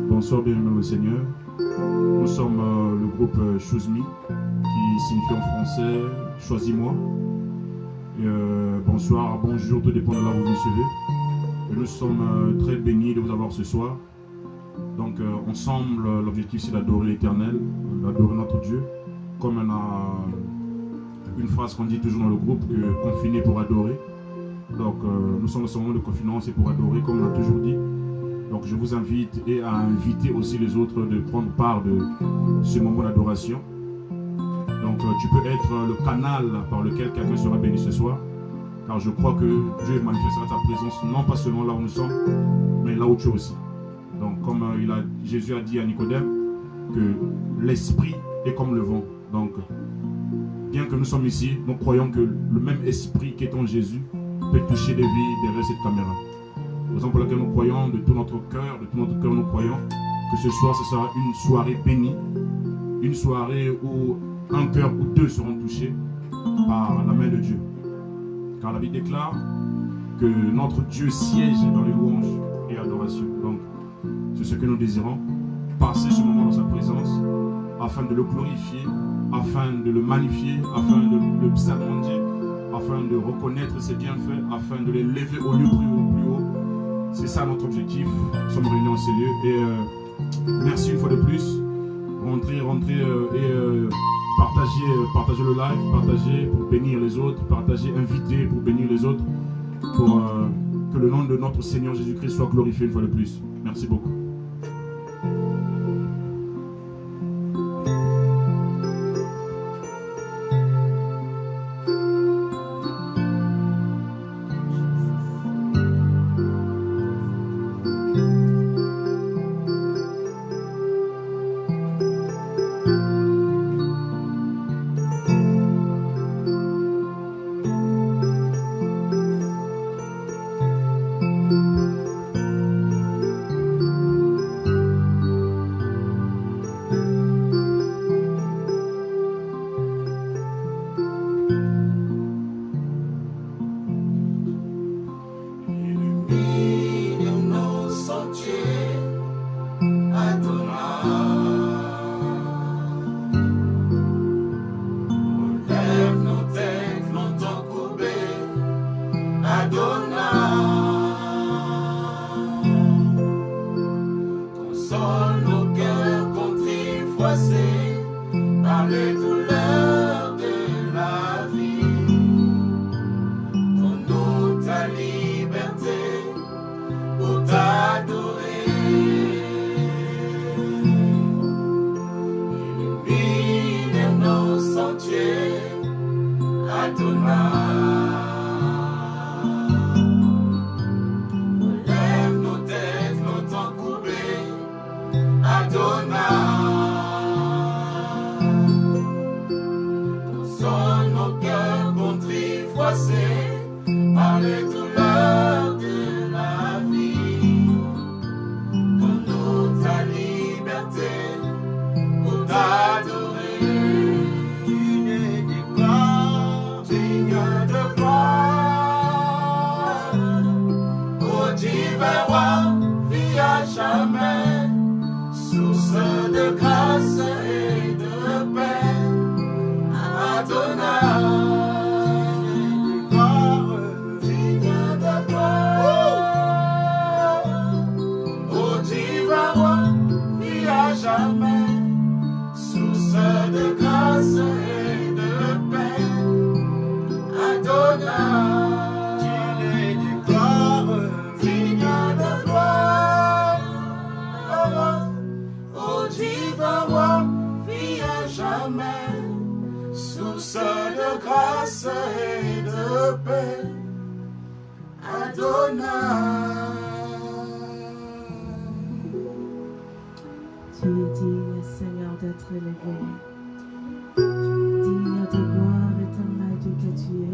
Bonsoir, bien-aimé le Seigneur. Nous sommes le groupe Choose Me, qui signifie en français Choisis-moi. Bonsoir, bonjour, tout dépend de là où vous nous suivez. Et nous sommes très bénis de vous avoir ce soir. Donc, ensemble, l'objectif c'est d'adorer l'Éternel, d'adorer notre Dieu. Comme on a une phrase qu'on dit toujours dans le groupe, que confiné pour adorer. Donc, nous sommes dans ce moment de confinement, c'est pour adorer, comme on a toujours dit. Donc je vous invite et à inviter aussi les autres de prendre part de ce moment d'adoration. Donc tu peux être le canal par lequel quelqu'un sera béni ce soir. Car je crois que Dieu manifestera sa présence non pas seulement là où nous sommes, mais là où tu es aussi. Donc comme Jésus a dit à Nicodème, que l'esprit est comme le vent. Donc bien que nous sommes ici, nous croyons que le même esprit qui est en Jésus peut toucher les vies derrière cette caméra. Raison pour laquelle nous croyons de tout notre cœur, nous croyons que ce soir, ce sera une soirée bénie, une soirée où un cœur ou deux seront touchés par la main de Dieu. Car la Bible déclare que notre Dieu siège dans les louanges et adorations. Donc, c'est ce que nous désirons, passer ce moment dans sa présence, afin de le glorifier, afin de le magnifier, afin de le psalmodier, afin de reconnaître ses bienfaits, afin de les lever au lieu plus haut. C'est ça notre objectif. Nous sommes réunis en ces lieux. Et merci une fois de plus. Rentrez et partagez le live, partagez pour bénir les autres, partagez, invitez pour bénir les autres, pour que le nom de notre Seigneur Jésus-Christ soit glorifié une fois de plus. Merci beaucoup. Console nos cœurs contre les douleurs de la vie. Donne-nous ta liberté pour t'adorer. Illumine nos sentiers, Adonai. Relève nos têtes longtemps courbées, Adonai. Console nos cœurs contrits, froissés par les douleurs de la vie. Donne-nous ta liberté pour t'adorer. Digne de gloire, ô divin roi, vie à jamais, source de grâce et de paix, Adonai. Digne de gloire, ô divin roi, vie à jamais, source de grâce et de paix, Adonai. Digne de gloire, ô divin roi, vie à jamais, source de grâce et de paix, Adonai. Tu es digne, Seigneur, d'être élevé. Digne de gloire éternelle Dieu que tu es.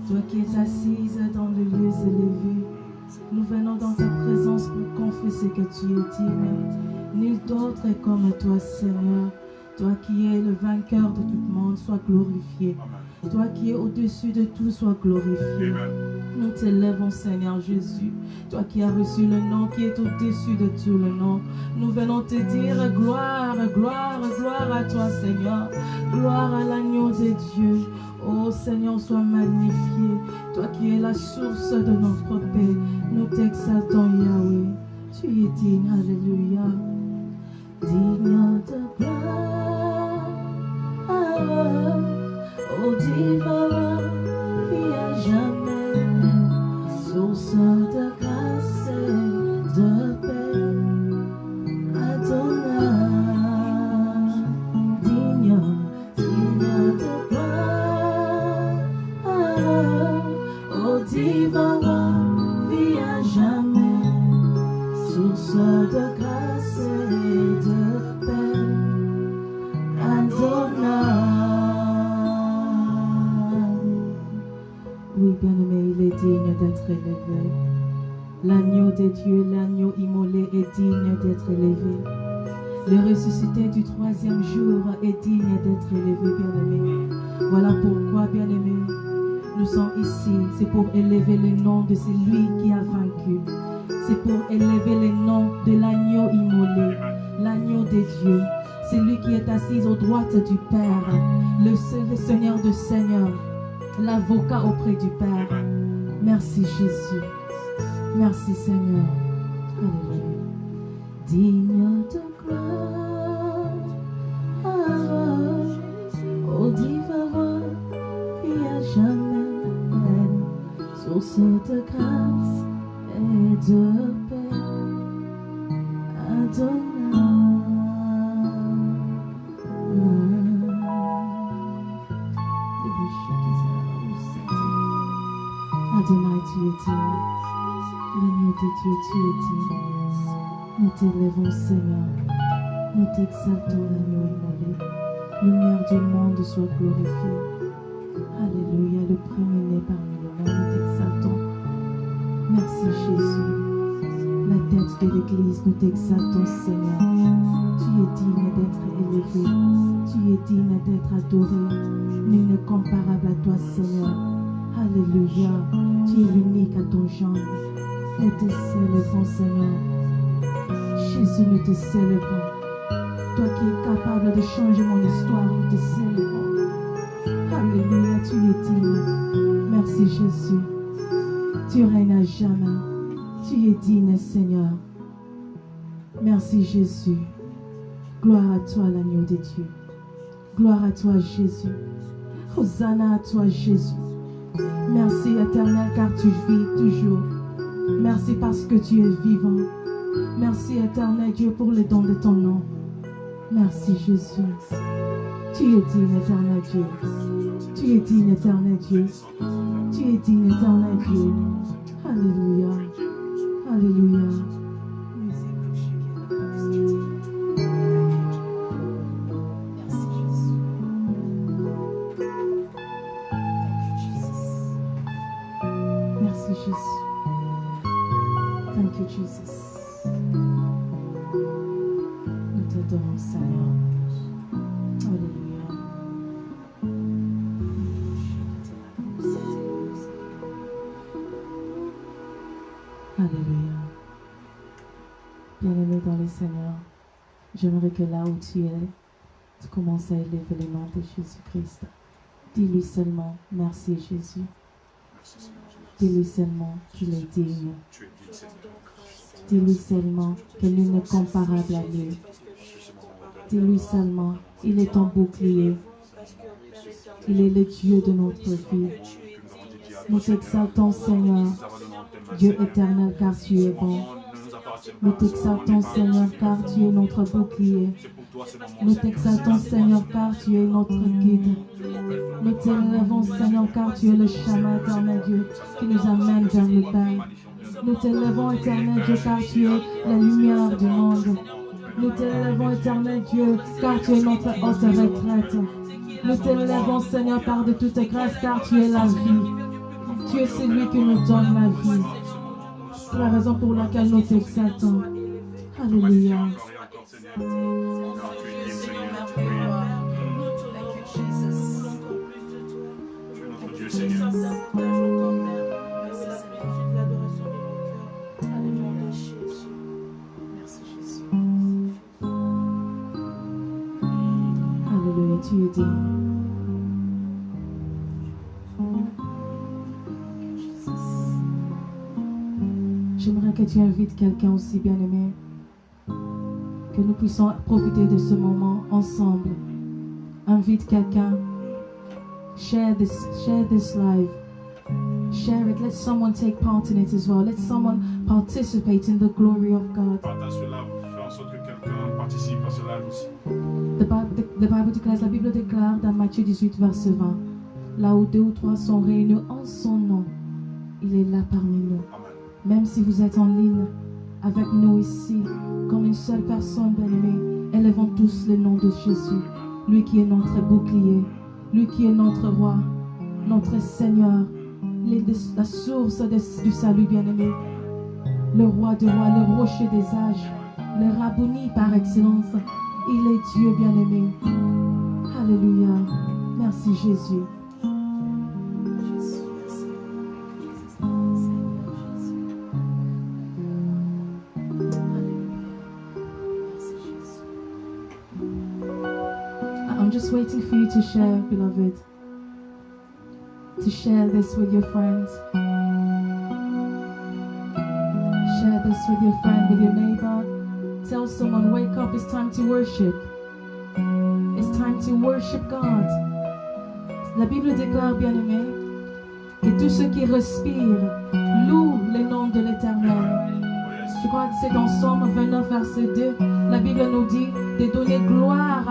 Toi qui es assise dans les lieux élevés, nous venons dans ta présence pour confesser que tu es digne. Nul d'autre est comme toi, Seigneur. Toi qui es le vainqueur de tout le monde, sois glorifié. Toi qui es au-dessus de tout, sois glorifié. Nous t'élèvons, Seigneur Jésus. Toi qui as reçu le nom qui est au-dessus de tout le nom. Nous venons te dire gloire, gloire, gloire à toi, Seignor. Gloire à l'agneau de Dieu. Ô Seigneur, sois magnifié. Toi qui es la source de notre paix. Nous t'exaltons, Yahweh. Tu es digne, alléluia. Digne de gloire. Ô divin, vie à jamais, source de grâce et de paix, Adonai. Digne de gloire, ô divin, vie à jamais, source de grâce et de paix, Adonai. Oui, bien-aimé, il est digne d'être élevé. L'agneau de Dieu, l'agneau immolé est digne d'être élevé. Le ressuscité du troisième jour est digne d'être élevé, bien-aimé. Voilà pourquoi, bien-aimé, nous sommes ici. C'est pour élever le nom de celui qui a vaincu. C'est pour élever le nom de l'agneau immolé, l'agneau de Dieu. Celui qui est assis aux droites du Père, le Seigneur de Seigneurs, l'avocat auprès du Père. Merci Jésus. Merci Seigneur. Alléluia. Digne de gloire, ô divin roi, vie à jamais, source de grâce et de paix, Adonai. Adonai, tu es digne. L'agneau de Dieu, tu es digne. Nous t'élèvons, Seigneur. Nous t'exaltons, l'agneau immolé. Lumière du monde, soit glorifié. Alléluia, le premier-né parmi les morts, nous t'exaltons. Merci, Jésus. La tête de l'Église, nous t'exaltons, Seigneur. Tu es digne d'être élevé. Tu es digne d'être adoré. Nul n'est comparable à toi, Seigneur. Alléluia. Tu es unique à ton genre. Nous te célébrons, Seigneur. Jésus, nous te célébrons. Toi qui es capable de changer mon histoire, nous te célébrons. Alléluia, tu es digne. Merci, Jésus. Tu règnes à jamais. Tu es digne, Seigneur. Merci, Jésus. Gloire à toi, l'agneau de Dieu. Gloire à toi, Jésus. Hosanna à toi, Jésus. Merci, Éternel, car tu vis toujours. Merci parce que tu es vivant. Merci, Éternel Dieu, pour le don de ton nom. Merci, Jésus. Tu es digne, Éternel Dieu. Tu es digne, Éternel Dieu. Tu es digne, Éternel Dieu. Alléluia. Alléluia. Merci, Jésus. Thank you, Jesus. Nous t'adorons, Seigneur. Alléluia. Alléluia. Bien-aimé dans le Seigneur, j'aimerais que là où tu es, tu commences à élever le nom de Jésus-Christ. Dis-lui seulement, merci Jésus. Dis-lui seulement qu'il est digne. Dis-lui seulement que nul n'est comparable à lui. Dis-lui seulement, il est ton bouclier. Il est le Dieu de notre vie. Nous t'exaltons, Seigneur, Dieu éternel, car tu es bon. Nous t'exaltons, Seigneur, car tu es notre bouclier. Nous t'exaltons, Seigneur, car tu es notre guide. Nous t'élèvons, Seigneur, car tu es le chemin, éternel Dieu, qui nous amène vers le Père. Nous t'élèvons, éternel Dieu, car tu es la lumière du monde. Nous t'élèvons, éternel Dieu, car tu es notre haute retraite. Nous t'élèvons, Seigneur, par de toute grâce, car tu es la vie. Tu es celui qui nous donne la vie. C'est la raison pour laquelle nous t'exaltons. Alléluia. Alléluia, tu es digne. J'aimerais que tu invites quelqu'un aussi bien-aimé, que nous puissions profiter de ce moment ensemble. Invite quelqu'un. Share this live. Share it. Let someone take part in it as well. Let someone participate in the glory of God. Partage cela, fais en sorte que quelqu'un participe à cela aussi. La Bible déclare dans Matthieu 18, verset 20, là où 2 ou 3 sont réunis en son nom, il est là parmi nous. Amen. Même si vous êtes en ligne avec nous ici, comme une seule personne bien-aimée, élevons tous le nom de Jésus, lui qui est notre bouclier, lui qui est notre roi, notre Seigneur, la source du salut bien-aimé, le roi des rois, le rocher des âges, le Rabouni par excellence. Il est Dieu bien-aimé. Alléluia. Merci Jésus. I'm just waiting for you to share, beloved. To share this with your friends. Share this with your friend, with your neighbor. Tell someone, wake up, it's time to worship. It's time to worship God. La Bible déclare, bien-aimé, que tous ceux qui respirent louent le nom de l'Éternel. Je crois que c'est dans Somme 29, verset 2. La Bible nous dit de donner gloire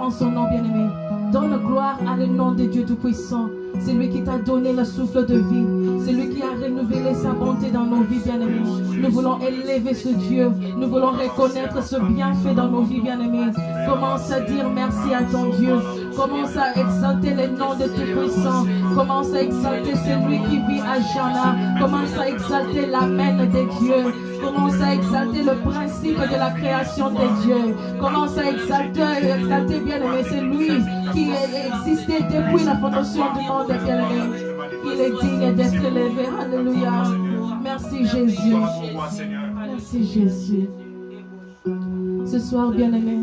en son nom, bien-aimé. Donne gloire à le nom de Dieu Tout-Puissant. C'est lui qui t'a donné le souffle de vie. C'est lui qui a renouvelé sa bonté dans nos vies, bien-aimés. Nous voulons élever ce Dieu. Nous voulons reconnaître ce bienfait dans nos vies, bien-aimés. Commence à dire merci à ton Dieu. Commence à exalter le nom de Tout-Puissant. Commence à exalter celui qui vit à Jana. Commence à exalter l'Amen de Dieu. Commence à exalter le principe de la création de Dieu. Commence à exalter bien-aimé. C'est lui qui existait depuis la fondation du monde, bien-aimé. Il est digne d'être élevé. Alléluia. Merci Jésus. Merci Jésus. Ce soir, bien-aimé,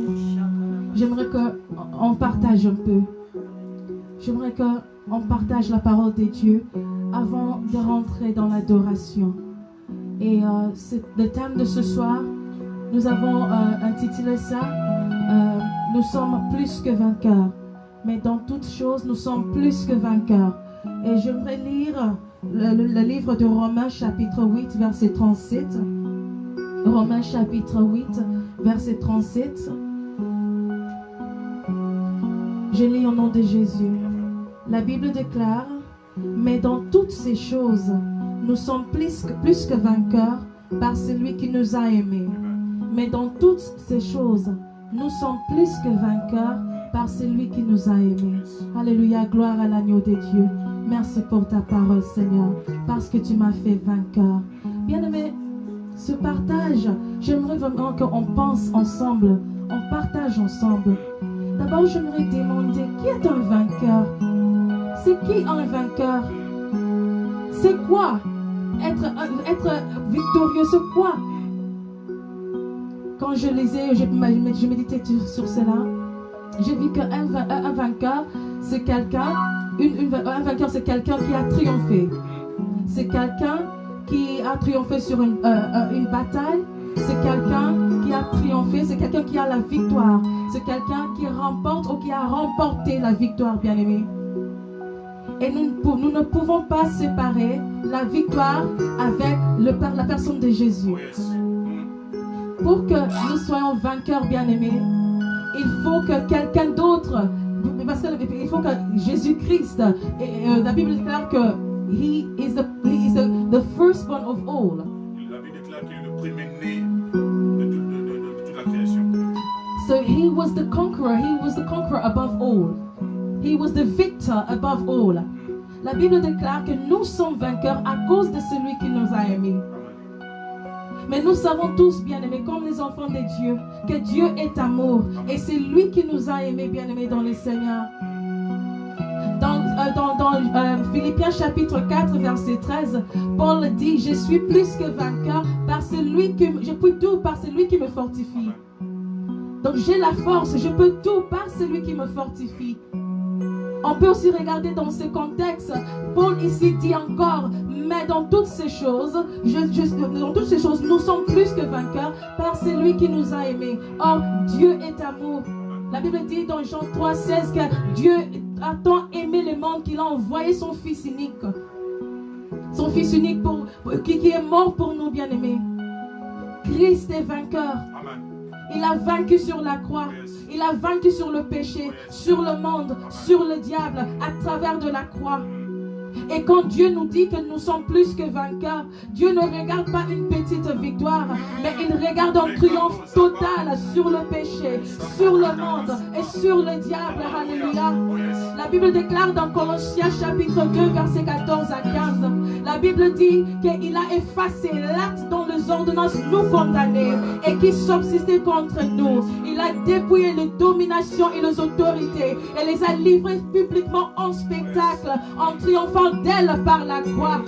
j'aimerais qu'on partage un peu. J'aimerais qu'on partage la parole de Dieu avant de rentrer dans l'adoration. Et c'est le thème de ce soir. Nous avons intitulé ça « Nous sommes plus que vainqueurs ». mais dans toutes choses, nous sommes plus que vainqueurs. Et j'aimerais lire le livre de Romains chapitre 8, verset 37. Romains chapitre 8, verset 37. Je lis au nom de Jésus. La Bible déclare, mais dans toutes ces choses, nous sommes plus que vainqueurs par celui qui nous a aimés. Mais dans toutes ces choses, nous sommes plus que vainqueurs par celui qui nous a aimés. Alléluia, gloire à l'agneau de Dieu. Merci pour ta parole, Seigneur, parce que tu m'as fait vainqueur. Bien-aimé, ce partage, j'aimerais vraiment qu'on pense ensemble, on partage ensemble. D'abord, j'aimerais demander, qui est un vainqueur? C'est qui un vainqueur? C'est quoi être victorieux? C'est quoi? Quand je lisais, je méditais sur cela, j'ai vu qu'un vainqueur, c'est quelqu'un, un vainqueur, c'est quelqu'un qui a triomphé. C'est quelqu'un qui a triomphé sur une bataille. C'est quelqu'un qui a triomphé. C'est quelqu'un qui a la victoire. C'est quelqu'un qui remporte ou qui a remporté la victoire, bien-aimé. Et nous ne pouvons pas séparer la victoire avec la personne de Jésus. Pour que nous soyons vainqueurs, bien-aimés, il faut que quelqu'un d'autre, parce qu'il faut que Jésus-Christ, la Bible déclare que He is the firstborn of all. La Bible déclare qu'il est le premier-né de toute la création. So He was the conqueror. He was the conqueror above all. He was the victor above all. La Bible déclare que nous sommes vainqueurs à cause de celui qui nous a aimés. Mais nous savons tous, bien-aimés, comme les enfants de Dieu, que Dieu est amour. Et c'est lui qui nous a aimés, bien-aimés, dans le Seigneur. Dans Philippiens chapitre 4, verset 13, Paul dit, je suis plus que vainqueur par celui qui je peux tout par celui qui me fortifie. Donc j'ai la force, je peux tout par celui qui me fortifie. On peut aussi regarder dans ce contexte, Paul ici dit encore, mais dans toutes ces choses, nous sommes plus que vainqueurs par celui qui nous a aimés. Or, Dieu est amour. La Bible dit dans Jean 3, 16 que Dieu a tant aimé le monde qu'il a envoyé son Fils unique. Son Fils unique qui est mort pour nous, bien-aimés. Christ est vainqueur. Amen. Il a vaincu sur la croix. Il a vaincu sur le péché, sur le monde, sur le diable, à travers de la croix. Et quand Dieu nous dit que nous sommes plus que vainqueurs, Dieu ne regarde pas une petite victoire, mais il regarde un triomphe total sur le péché, sur le monde et sur le diable. Alléluia. La Bible déclare dans Colossiens chapitre 2, verset 14 à 15, la Bible dit qu'il a effacé l'acte dont les ordonnances nous condamnaient et qui subsistait contre nous. Il a dépouillé les dominations et les autorités et les a livrées publiquement en spectacle, en triomphant d'elle par la croix.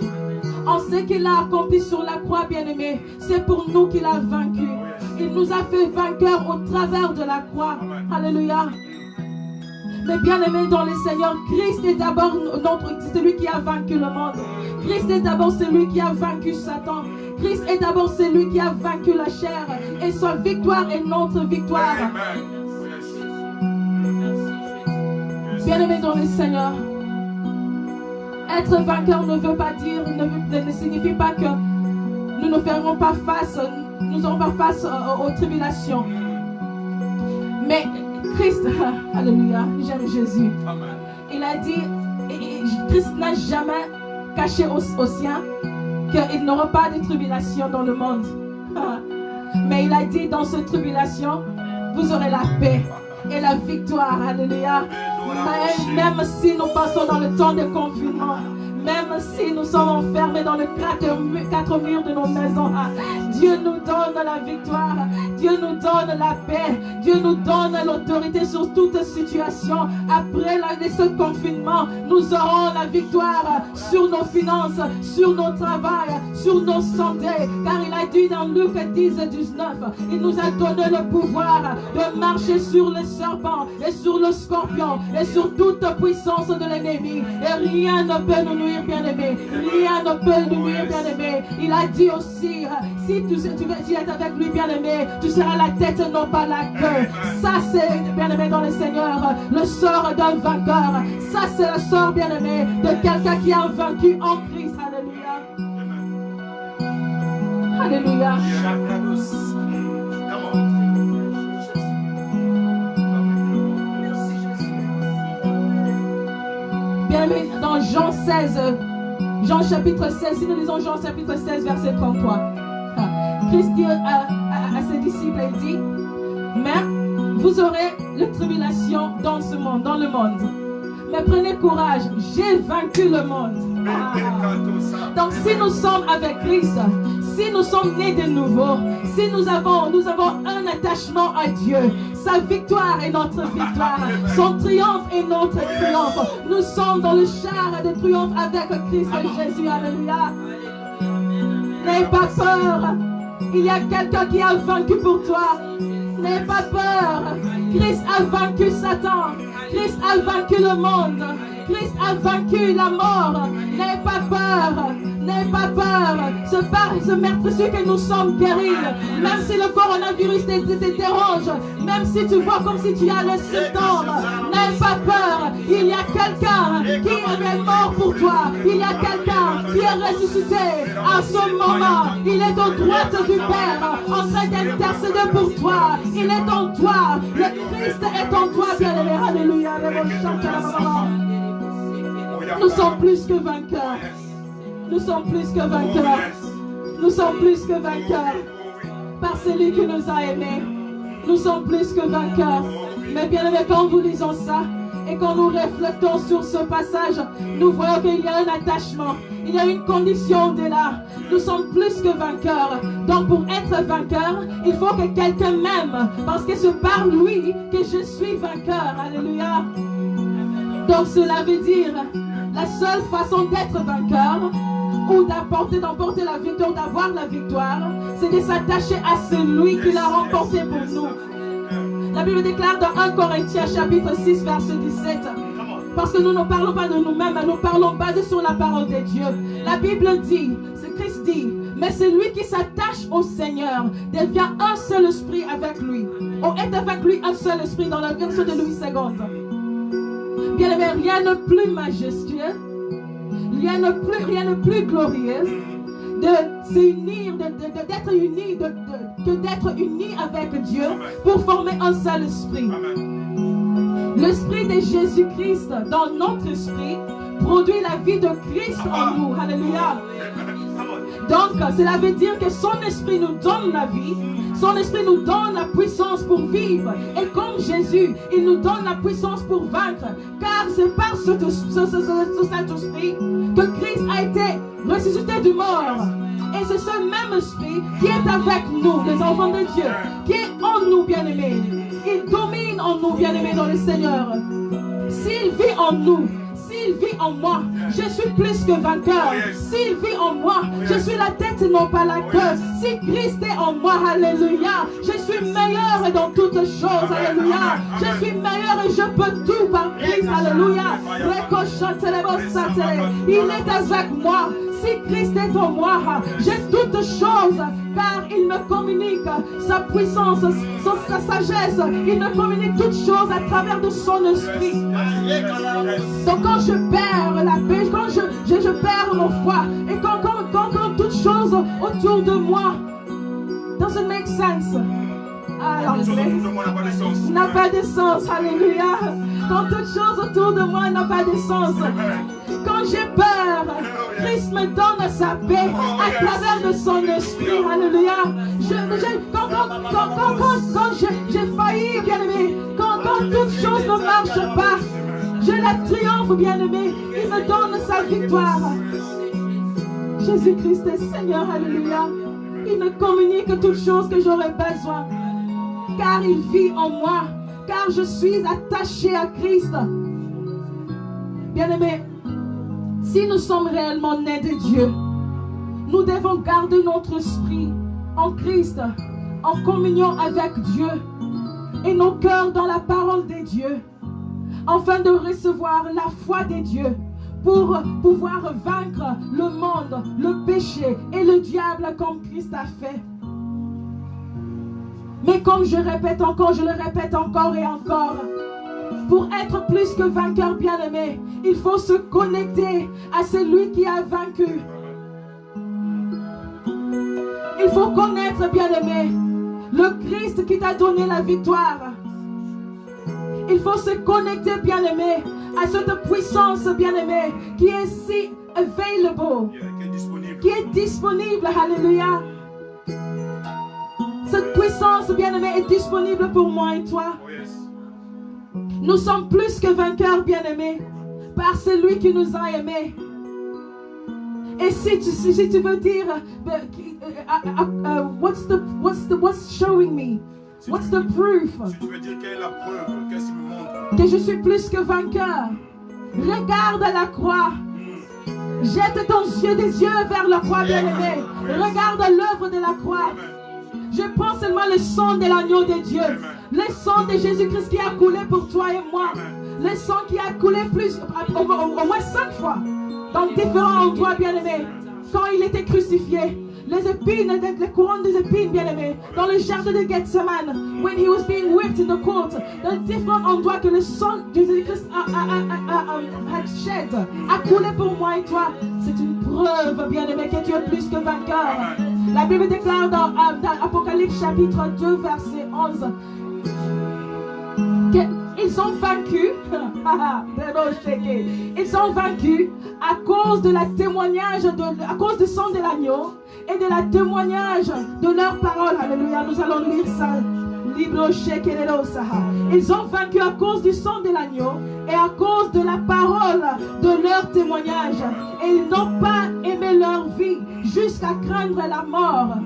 En ce qu'il a accompli sur la croix, bien-aimé, c'est pour nous qu'il a vaincu. Il nous a fait vainqueurs au travers de la croix. Alléluia. Mais bien-aimé dans le Seigneur, Christ est d'abord celui qui a vaincu le monde. Christ est d'abord celui qui a vaincu Satan. Christ est d'abord celui qui a vaincu la chair. Et sa victoire est notre victoire. Bien-aimé dans le Seigneur, être vainqueur ne veut pas dire, ne signifie pas que nous ne ferons pas face, nous n'aurons pas face aux tribulations. Mais Christ, alléluia, j'aime Jésus. Amen. Il a dit, Christ n'a jamais caché aux siens qu'il n'y aura pas de tribulation dans le monde. Mais il a dit, dans cette tribulation, vous aurez la paix et la victoire. Alléluia. Même si nous passons dans le temps de confinement, même si nous sommes enfermés dans les quatre murs de nos maisons, Dieu nous donne la victoire, Dieu nous donne la paix, Dieu nous donne l'autorité sur toute situation. Après ce confinement, nous aurons la victoire sur nos finances, sur nos travails, sur nos santé, car il a dit dans Luc 10 et 19, il nous a donné le pouvoir de marcher sur les serpents et sur le scorpion et sur toute puissance de l'ennemi, et rien ne peut nous nuire. nuire, bien-aimé. Rien ne peut nous nuire, bien-aimé. Il a dit aussi, si tu es avec lui, bien-aimé, tu seras la tête, non pas la queue. Ça, c'est, bien-aimé, dans le Seigneur, le sort d'un vainqueur. Ça, c'est le sort, bien-aimé, de quelqu'un qui a vaincu en Christ. Alléluia. Alléluia. Bien-aimé, dans Jean 16, Jean chapitre 16, si nous lisons Jean chapitre 16, verset 33, Christ dit à ses disciples, il dit, mais vous aurez les tribulations dans ce monde, dans le monde. Mais prenez courage, j'ai vaincu le monde. Donc si nous sommes avec Christ, si nous sommes nés de nouveau, si nous avons un attachement à Dieu, sa victoire est notre victoire, son triomphe est notre triomphe. Nous sommes dans le char de triomphe avec Christ Jésus. Alléluia. N'ayez pas peur. Il y a quelqu'un qui a vaincu pour toi. N'ayez pas peur. Christ a vaincu Satan. Christ a vaincu le monde. Christ a vaincu la mort. N'ayez pas peur. N'ayez pas peur. C'est par ce meurtrissure que nous sommes guéris. Même si le coronavirus te dérange, même si tu vois comme si tu as les symptômes, n'ayez pas peur. Il y a quelqu'un qui est mort pour toi. Il y a quelqu'un qui est ressuscité à ce moment. Il est aux droites du Père en train d'intercéder pour toi. Il est en toi. Le Christ est en toi, bien-aimé. Alléluia. Nous sommes plus que vainqueurs. Nous sommes plus que vainqueurs. Nous sommes plus que vainqueurs. Par celui qui nous a aimés. Nous sommes plus que vainqueurs. Mais bien aimé, quand nous lisons ça et quand nous réfléchissons sur ce passage, nous voyons qu'il y a un attachement. Il y a une condition de là. Nous sommes plus que vainqueurs. Donc pour être vainqueur, il faut que quelqu'un m'aime. Parce que c'est par lui que je suis vainqueur. Alléluia. Donc cela veut dire la seule façon d'être vainqueur ou d'emporter la victoire, d'avoir la victoire, c'est de s'attacher à celui qui l'a remporté pour nous. La Bible déclare dans 1 Corinthiens chapitre 6 verset 17, parce que nous ne parlons pas de nous-mêmes, mais nous parlons basé sur la parole de Dieu. La Bible dit, c'est Christ dit, mais celui qui s'attache au Seigneur devient un seul esprit avec lui. On est avec lui un seul esprit dans la version de Louis II. Bien aimé, rien de plus majestueux, rien de plus glorieux de s'unir, d'être unis, que d'être unis avec Dieu pour former un seul esprit. L'esprit de Jésus-Christ dans notre esprit produit la vie de Christ en nous. Alléluia. Donc, cela veut dire que son esprit nous donne la vie. Son esprit nous donne la puissance pour vivre. Et comme Jésus, il nous donne la puissance pour vaincre. Car c'est par ce Saint-Esprit que Christ a été ressuscité du mort. Et c'est ce même esprit qui est avec nous, les enfants de Dieu, qui est en nous, bien-aimés. Il domine en nous, bien-aimés, dans le Seigneur. S'il vit en nous, s'il vit en moi, je suis plus que vainqueur. S'il vit en moi, je suis la tête et non pas la queue. Si Christ est en moi, alléluia, je suis meilleur dans toutes choses, alléluia. Je suis meilleur et je peux tout par Christ, alléluia. Il est avec moi. Si Christ est en moi, j'ai toutes choses, car il me communique sa puissance, sa sagesse. Il me communique toutes choses à travers de son esprit. Donc quand je perds la paix, quand je perds mon foi, et quand toutes choses autour de moi doesn't make sense. Alors, n'a pas de sens, alléluia. Quand toute chose autour de moi n'a pas de sens. Quand j'ai peur, Christ me donne sa paix à travers de son esprit, alléluia. Quand j'ai failli, bien-aimé, quand toute chose ne marche pas, je la triomphe, bien-aimé. Il me donne sa victoire. Jésus-Christ est Seigneur, alléluia. Il me communique toutes choses que j'aurais besoin. Car il vit en moi, car je suis attaché à Christ. Bien-aimés, si nous sommes réellement nés de Dieu, nous devons garder notre esprit en Christ, en communion avec Dieu, et nos cœurs dans la parole de Dieu, afin de recevoir la foi de Dieu pour pouvoir vaincre le monde, le péché et le diable comme Christ a fait. Mais comme je répète encore, je le répète encore et encore, pour être plus que vainqueur bien-aimé, il faut se connecter à celui qui a vaincu. Il faut connaître, bien-aimé, le Christ qui t'a donné la victoire. Il faut se connecter, bien-aimé, à cette puissance, bien-aimé, qui est si available, qui est disponible, alléluia. Cette puissance, bien-aimé, est disponible pour moi et toi. Nous sommes plus que vainqueurs, bien-aimés, par celui qui nous a aimés. Et si tu veux dire, what's showing me? What's the proof? Si tu veux dire quelle est la preuve, qu'est-ce qui me montre? Que je suis plus que vainqueur. Regarde la croix. Jette ton yeux des yeux vers la croix, bien-aimé. Regarde l'œuvre de la croix. Je prends seulement le sang de l'agneau de Dieu. Le sang de Jésus-Christ qui a coulé pour toi et moi. Le sang qui a coulé au moins 5 fois. Dans différents endroits, bien-aimés. Quand il était crucifié. Les épines, les couronnes des épines, bien-aimés. Dans le jardin de Gethsemane. When he was being whipped in the court. Dans différents endroits que le sang de Jésus-Christ a coulé pour moi et toi. C'est une preuve, bien-aimé, que tu es plus que vainqueur. La Bible déclare dans Apocalypse chapitre 2, verset 11. Ils ont vaincu, ils ont vaincu à cause de la témoignage, à cause du sang de l'agneau et de la témoignage de leur parole. Alléluia, nous allons lire ça. Ils ont vaincu à cause du sang de l'agneau et à cause de la parole de leur témoignage. Et ils n'ont pas aimé leur vie jusqu'à craindre la mort.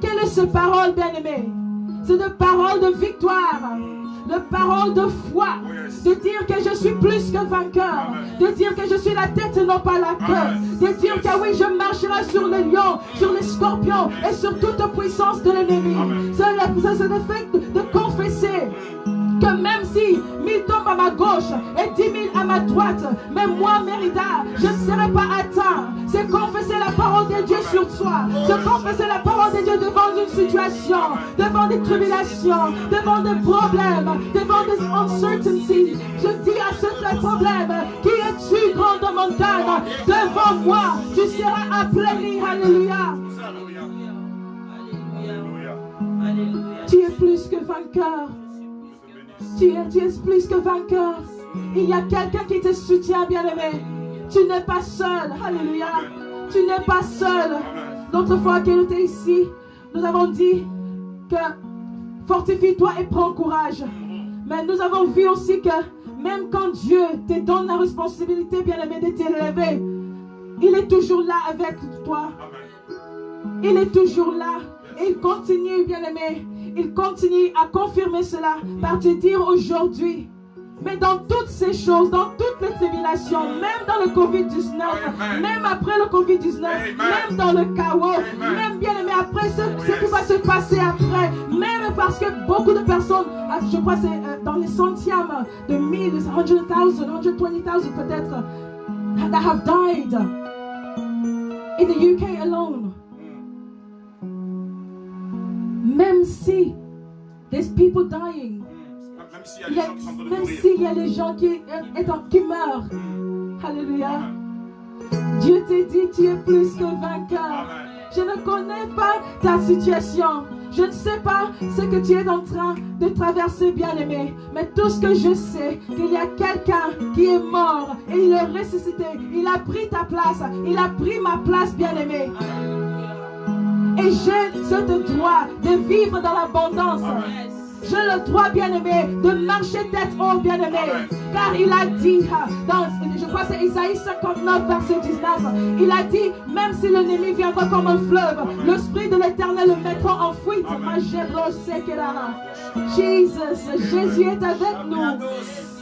Quelle est cette parole, bien-aimée? C'est une parole de victoire. De parole de foi, de dire que je suis plus que vainqueur, de dire que je suis la tête et non pas la queue, de dire que oui, je marcherai sur les lions, sur les scorpions et sur toute puissance de l'ennemi. C'est le fait de confesser que même si 1000 tombent à ma gauche et 10 000 à ma droite, mais moi, Mérida, je ne serai pas atteint. C'est confesser la parole de Dieu sur soi. C'est confesser la parole de Dieu devant une situation, devant des tribulations, devant des problèmes, devant des uncertainties. Je dis à ce problème, qui es-tu, grande montagne? Devant moi, tu seras appelé. Alléluia. Tu es plus que vainqueur. Tu es plus que vainqueur. Il y a quelqu'un qui te soutient, bien-aimé. Tu n'es pas seul. Alléluia. Tu n'es pas seul. L'autre fois qu'elle était ici, nous avons dit que fortifie-toi et prends courage. Mais nous avons vu aussi que même quand Dieu te donne la responsabilité, bien-aimé, de t'élever, il est toujours là avec toi. Il est toujours là. Et il continue, bien-aimé. Il continue à confirmer cela par te dire aujourd'hui. Mais dans toutes ces choses, dans toutes les tribulations, même dans le Covid-19, même après le Covid-19, même dans le chaos, même bien aimé après ce qui va se passer après, même parce que beaucoup de personnes, je crois que c'est dans les centièmes de 1000, 100,000, 120,000 peut-être, that have died in the UK alone. Même si there's people dying, même s'il y a des gens qui meurent, alléluia, Dieu te dit tu es plus que vainqueur. Je ne connais pas ta situation, je ne sais pas ce que tu es en train de traverser, bien-aimé, mais tout ce que je sais, qu'il y a quelqu'un qui est mort et il est ressuscité, il a pris ta place, il a pris ma place, bien-aimé. Et j'ai ce droit de vivre dans l'abondance. J'ai le droit, bien-aimé, de marcher tête haute, bien-aimé. Car il a dit, je crois que c'est Isaïe 59, verset 19, il a dit, même si l'ennemi viendra comme un fleuve, l'Esprit de l'Éternel le mettra en fuite. Jésus est avec nous.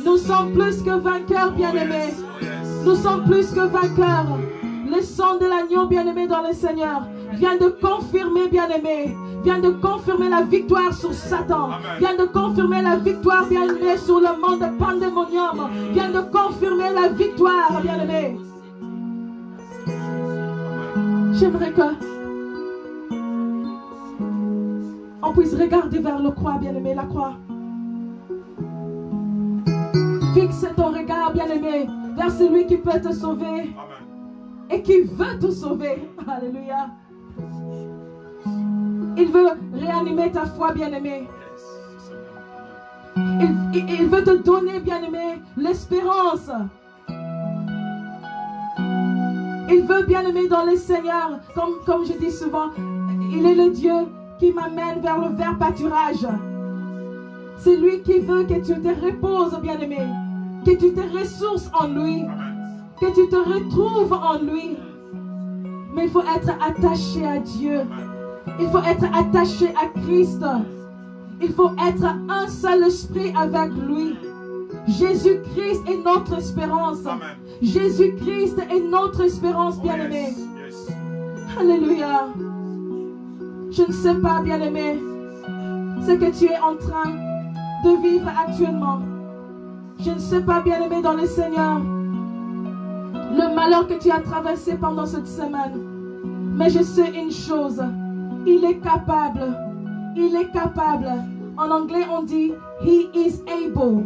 Nous sommes plus que vainqueurs, bien-aimés. Nous sommes plus que vainqueurs. Le sang de l'agneau, bien-aimé dans le Seigneur, vient de confirmer, bien-aimé, Viens de confirmer la victoire sur Satan. Viens de confirmer la victoire, bien-aimé, sur le monde pandémonium. Viens de confirmer la victoire, bien-aimé. J'aimerais que on puisse regarder vers le croix, bien-aimé, la croix. Fixe ton regard, bien-aimé, vers celui qui peut te sauver et qui veut te sauver. Alléluia. Il veut réanimer ta foi, bien-aimé. Il veut te donner, bien-aimé, l'espérance. Il veut, bien-aimé, dans le Seigneur, comme je dis souvent, il est le Dieu qui m'amène vers le vert pâturage. C'est lui qui veut que tu te reposes, bien-aimé, que tu te ressources en lui, que tu te retrouves en lui. Mais il faut être attaché à Dieu. Il faut être attaché à Christ. Il faut être un seul esprit avec lui. Jésus-Christ est notre espérance. Jésus-Christ est notre espérance, bien-aimé. Alléluia. Je ne sais pas, bien-aimé, ce que tu es en train de vivre actuellement. Je ne sais pas, bien-aimé, dans le Seigneur, le malheur que tu as traversé pendant cette semaine. Mais je sais une chose. Il est capable. Il est capable. En anglais, on dit « He is able ».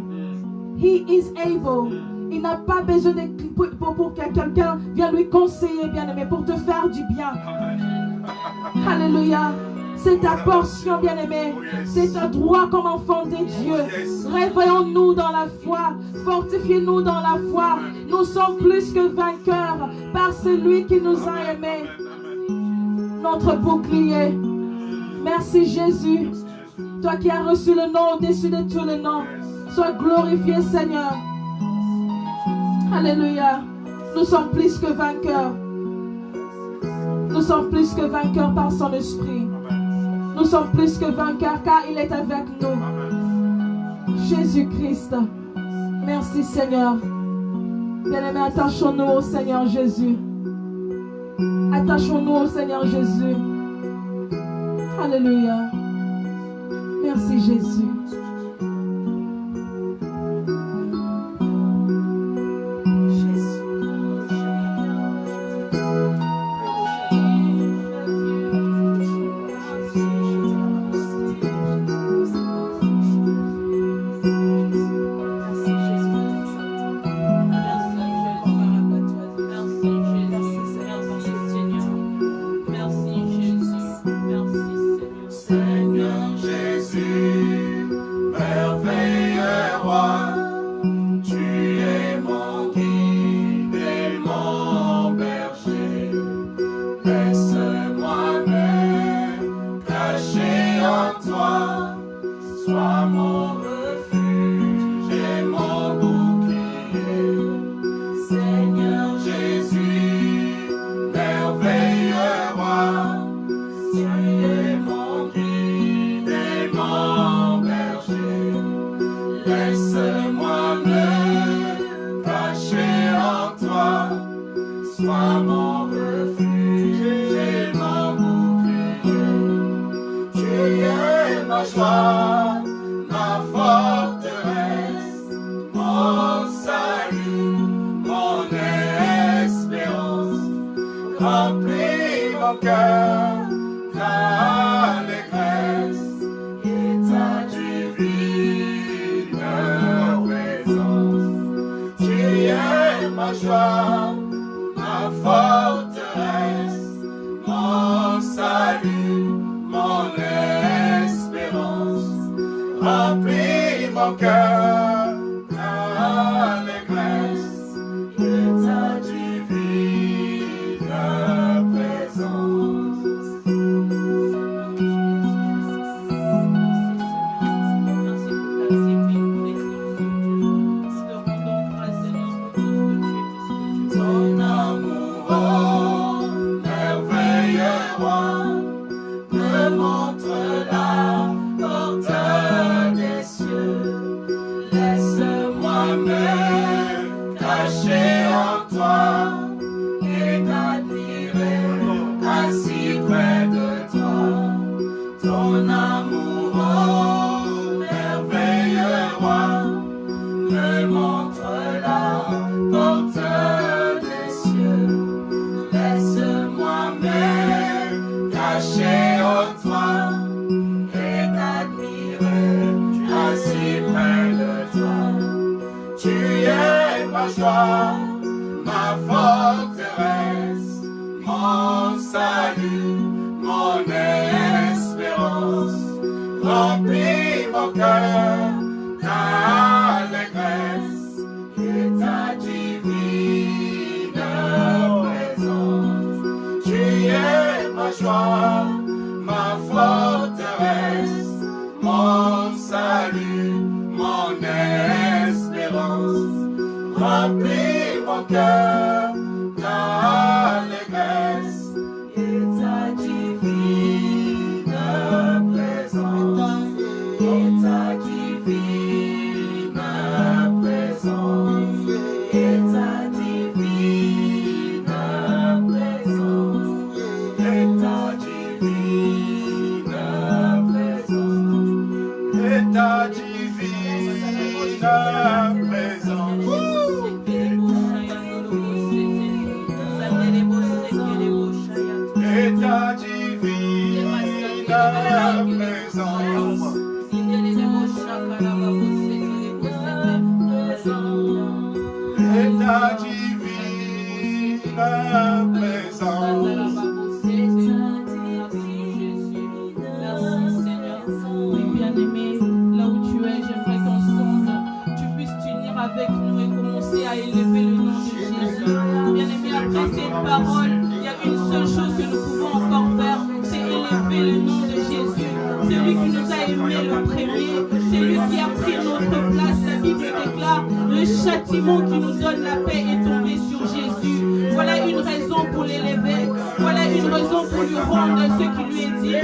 He is able. Il n'a pas besoin pour que quelqu'un vienne lui conseiller, bien-aimé, pour te faire du bien. Alléluia. C'est ta portion, bien-aimé. C'est ta droit comme enfant de Dieu. Réveillons-nous dans la foi. Fortifiez-nous dans la foi. Nous sommes plus que vainqueurs par celui qui nous a aimés. Notre bouclier. Merci Jésus. Toi qui as reçu le nom au-dessus de tous les noms. Sois glorifié, Seigneur. Alléluia. Nous sommes plus que vainqueurs. Nous sommes plus que vainqueurs par son esprit. Nous sommes plus que vainqueurs car il est avec nous. Jésus-Christ. Merci Seigneur. Bien-aimés, attachons-nous au Seigneur Jésus. Attachons-nous au Seigneur Jésus. Alléluia. Merci Jésus. Montre la porte des cieux. si près de toi. Tu es ma joie, ma forteresse, mon salut, mon espérance. Remplis mon cœur d'allégresse et ta divine présence. Tu es ma joie, ma forteresse, mon salut, mon espérance. Remplis mon cœur d'allégresse et ta divine présence. Et ta divine présence. Et ta divine présence. Et ta divine présence. Et ta divine présence. Et ta divine présence. Et ta divine présence. Merci Seigneur. Oui, bien-aimé, là où tu es, j'aimerais qu'ensemble tu puisses t'unir avec nous et commencer à élever le nom de Jésus. Bien-aimé, après ces paroles, il y a une seule chose que nous pouvons encore faire, c'est élever le nom de Jésus. C'est lui qui nous a aimés le premier, c'est lui qui a pris notre place. La Bible déclare, le châtiment qui nous donne la paix est tombé sur Jésus. Voilà une raison pour l'élever, voilà une raison pour lui rendre ce qui lui est dit, et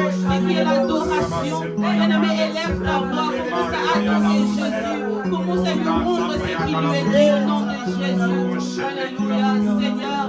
qui est l'adoration. Bien-aimé, élève ta voix, commence à adorer Jésus, commence à lui rendre ce qui lui est dit au nom de Jésus. Alléluia, Seigneur.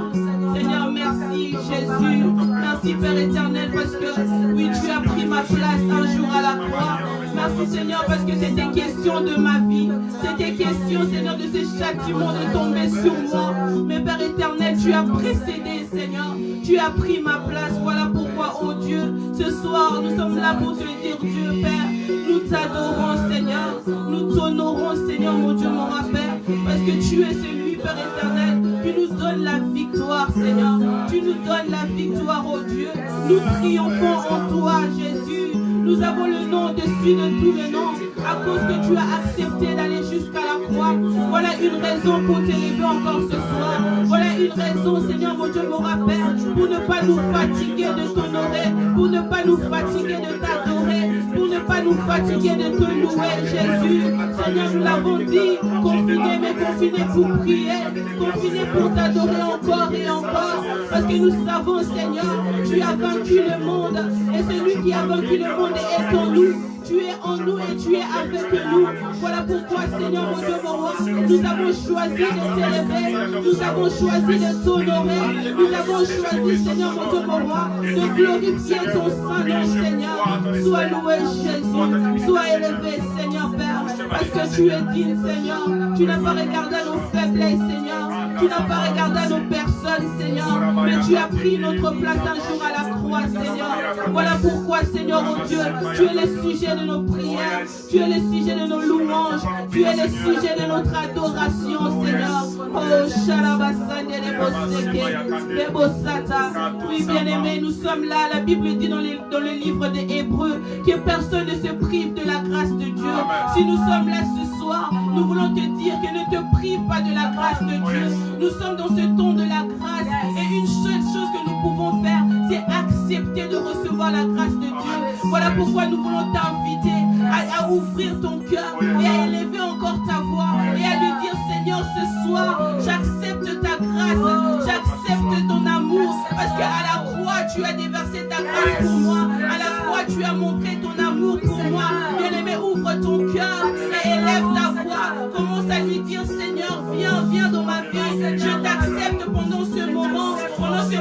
Seigneur, merci Jésus. Merci Père éternel parce que oui, tu as pris ma place un jour à la croix. Merci Seigneur parce que c'était question de ma vie. C'était question Seigneur de ces châtiments de tomber sur moi. Mais Père éternel, tu as précédé Seigneur. Tu as pris ma place. Voilà pourquoi, oh Dieu, ce soir nous sommes là pour te dire Dieu Père. Nous t'adorons Seigneur. Nous t'honorons Seigneur mon Dieu mon Père. Parce que tu es celui Père éternel. Tu nous donnes la victoire Seigneur. Tu nous donnes la victoire oh Dieu. Nous triomphons en toi Jésus. Nous avons le nom au-dessus de tous les noms, à cause que tu as accepté d'aller jusqu'à la croix. Voilà une raison pour t'élever encore ce soir. Voilà une raison, Seigneur mon Dieu, mon Père, pour ne pas nous fatiguer de t'honorer, pour ne pas nous fatiguer de t'adorer, pour ne pas nous fatiguer de te louer, Jésus. Seigneur, nous l'avons dit, confiné, mais confiné pour prier, confiné pour t'adorer encore et encore, parce que nous savons, Seigneur, tu as vaincu le monde, et celui qui a vaincu le monde est en nous. Tu es en nous et tu es avec nous. Voilà pourquoi, Seigneur, mon Dieu, mon roi, nous avons choisi de t'élever, nous avons choisi de t'honorer, nous avons choisi, Seigneur, mon Dieu, mon roi, de glorifier ton saint nom, Seigneur. Sois loué, Jésus, sois élevé, Seigneur, Père, parce que tu es digne, Seigneur. Tu n'as pas regardé à nos faiblesses, Seigneur. Tu n'as pas regardé à nos personnes, Seigneur, mais tu as pris notre place un jour à la croix, Seigneur. Voilà pourquoi, Seigneur, mon Dieu, tu es le sujet de nos prières, tu es le sujet de nos louanges, tu es le sujet de notre adoration, Seigneur. Oh, Shalabasande, les Bosata. Oui, bien-aimés, nous sommes là. La Bible dit dans le livre des Hébreux que personne ne se prive de la grâce de Dieu. Si nous sommes là ce soir, nous voulons te dire que ne te prive pas de la grâce de Dieu. Nous sommes dans ce temps de la grâce et une seule chose que nous pouvons faire, c'est accepter de recevoir la grâce de Dieu. Voilà pourquoi nous voulons t'inviter à ouvrir ton cœur et à élever encore ta voix et à lui dire Seigneur, ce soir, j'accepte ta grâce, j'accepte ton amour parce qu'à la croix, tu as déversé ta grâce pour moi. À la croix, tu as montré ton amour pour moi. Bien-aimé, ouvre ton cœur et élève ta voix. Commence à lui dire Seigneur, viens dans ma vie. Je t'accepte pendant ce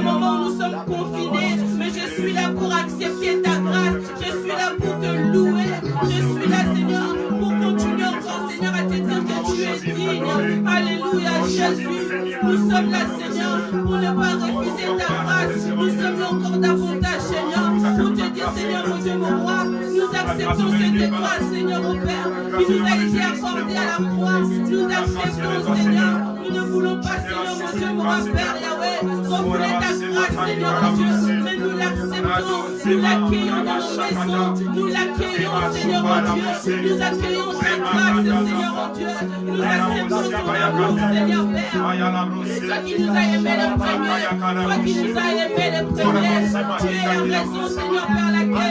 moment où nous sommes confinés. Mais je suis là pour accepter ta grâce. Je suis là pour te louer. Je suis là, Seigneur, pour continuer encore, Seigneur, à te dire que tu es digne. Alléluia, Jésus. Nous sommes là, Seigneur, pour ne pas refuser ta grâce. Nous sommes là encore davantage, Seigneur, pour te dire, Seigneur, mon Dieu, mon roi, nous acceptons cette étoile, Seigneur, au Père, qui nous a été accordée à la croix. Nous acceptons, Seigneur. Nous ne voulons pas, Seigneur, mon Dieu, mon Père, Yahweh, refouler ta grâce, Seigneur, mon Dieu, mais nous l'acceptons, nous l'accueillons dans nos maisons, nous l'accueillons, Seigneur, mon Dieu, nous accueillons ta grâce, Seigneur, mon Dieu, nous acceptons ton amour, Seigneur, Père. Toi qui nous as aimé le premier, toi qui nous as aimé le premier, tu es la raison, Seigneur, Père, laquelle,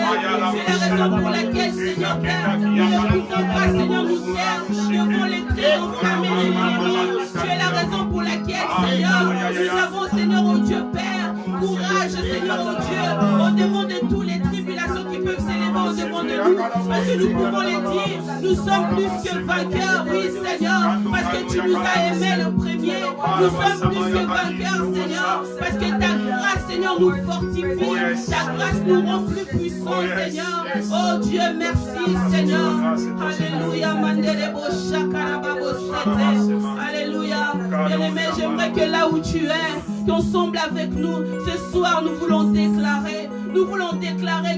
tu es la raison pour laquelle, Seigneur, Père, nous ne pouvons pas, Seigneur, nous taire devant les traits enflammés de l'ennemi. Tu es la raison pour laquelle, Seigneur, nous avons, Seigneur, oh Dieu, Père, courage, Seigneur, oh Dieu, au devant de toutes les tribulations qui peuvent s'élever au devant de nous, parce que nous pouvons les dire, nous sommes plus que vainqueurs, oui, Seigneur, parce que tu nous as aimés le premier, nous sommes plus que vainqueurs, Seigneur, parce que ta grâce, Seigneur, nous fortifie, ta grâce nous rend plus puissants, Seigneur. Oh Dieu, merci, Seigneur. Alléluia, Mandelebo Shakarababo Shete. Alléluia. Bien-aimé, j'aimerais que là où tu es, qu'on semble avec nous, ce soir, nous voulons déclarer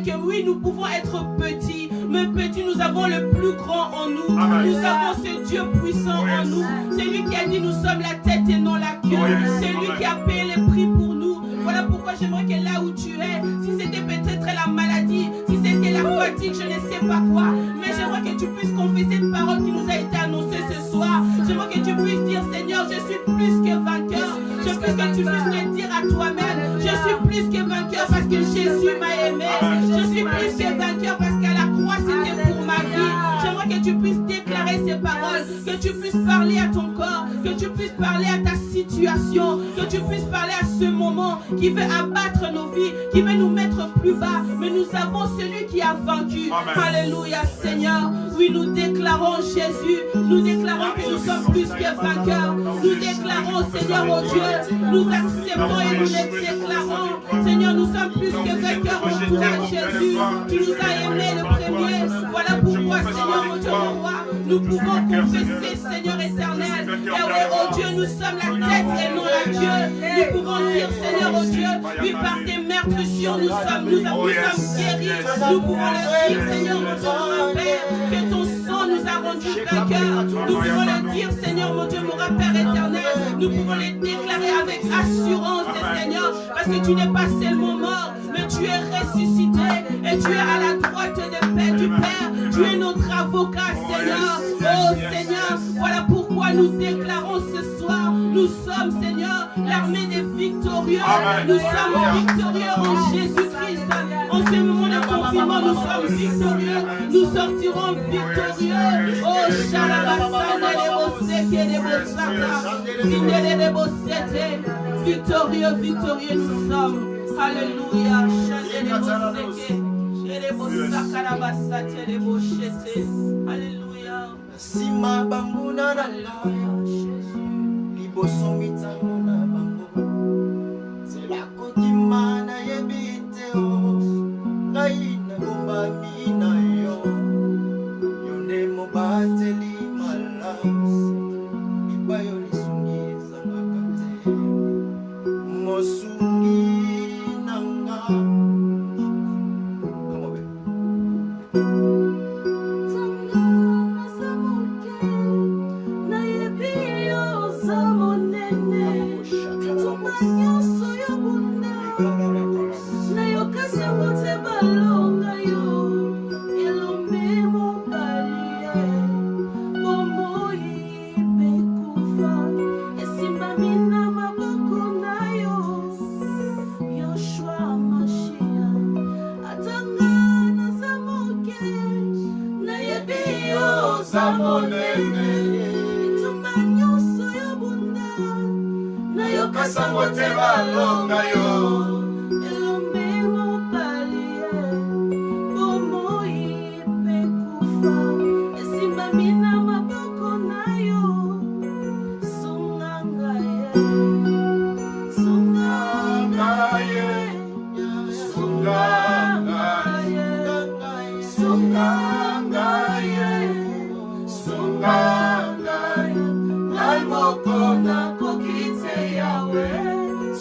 que oui, nous pouvons être petits, mais petits, nous avons le plus grand en nous. Amen. Nous avons ce Dieu puissant en nous. C'est lui qui a dit nous sommes la tête et non la queue. C'est lui qui a payé le prix pour nous. Voilà pourquoi j'aimerais que là où tu es, si c'était peut-être la maladie, si c'était la fatigue, je ne sais pas quoi, mais j'aimerais que tu puisses confesser cette parole qui nous a été annoncée ce soir. J'aimerais que tu puisses dire, Seigneur, je suis plus que vainqueur. Je veux que tu puisses le dire à toi-même. Je suis plus que vainqueur parce que Jésus m'a aimé. Je suis plus que vainqueur parce qu'à la croix c'était pour ma vie. J'aimerais que tu puisses déclarer ces paroles, que tu puisses parler à ton corps, que tu puisses parler à ta situation, que tu puisses parler à ce moment qui veut abattre nos vies, qui veut nous mettre plus bas. Mais nous avons celui qui a vaincu. Amen. Alléluia, Seigneur. Oui, nous déclarons Jésus. Nous déclarons que nous sommes plus que vainqueurs. Nous déclarons, Seigneur, oh Dieu, nous acceptons et nous les déclarons. Seigneur, nous sommes plus que vainqueurs en toi, Jésus. Tu nous as aimés le premier. Voilà pourquoi, Seigneur, oh Dieu, mon roi, nous pouvons confesser, Seigneur éternel. Et oui, oh Dieu, nous sommes la tête et non la queue. Nous pouvons dire, Seigneur, oh Dieu, oui, par tes meurtrissures, nous sommes guéris. Nous pouvons le dire, Seigneur, mon Dieu, mon Père, que ton sang nous a rendus vainqueurs. Nous pouvons le dire, Seigneur, mon Dieu, mon Père éternel. Nous pouvons les déclarer avec assurance, Seigneur, parce que tu n'es pas seulement mort, mais tu es ressuscité et tu es à la droite du Père. Tu es notre avocat, Seigneur. Oh Seigneur, voilà pourquoi nous déclarons ce soir, nous sommes, Seigneur, l'armée des victorieux. Amen. Nous sommes victorieux en Jésus-Christ. En ce moment de confinement, nous sommes victorieux. Nous sortirons victorieux. Oh, victorieux, victorieux nous sommes. Alléluia. Alléluia. Sima banguna na laya liboso mitano na bango zela kodimana yebiteo ngai na bomba mina yo yonde mobateli malas ibayo lisungiza ngakate mosungi nanga.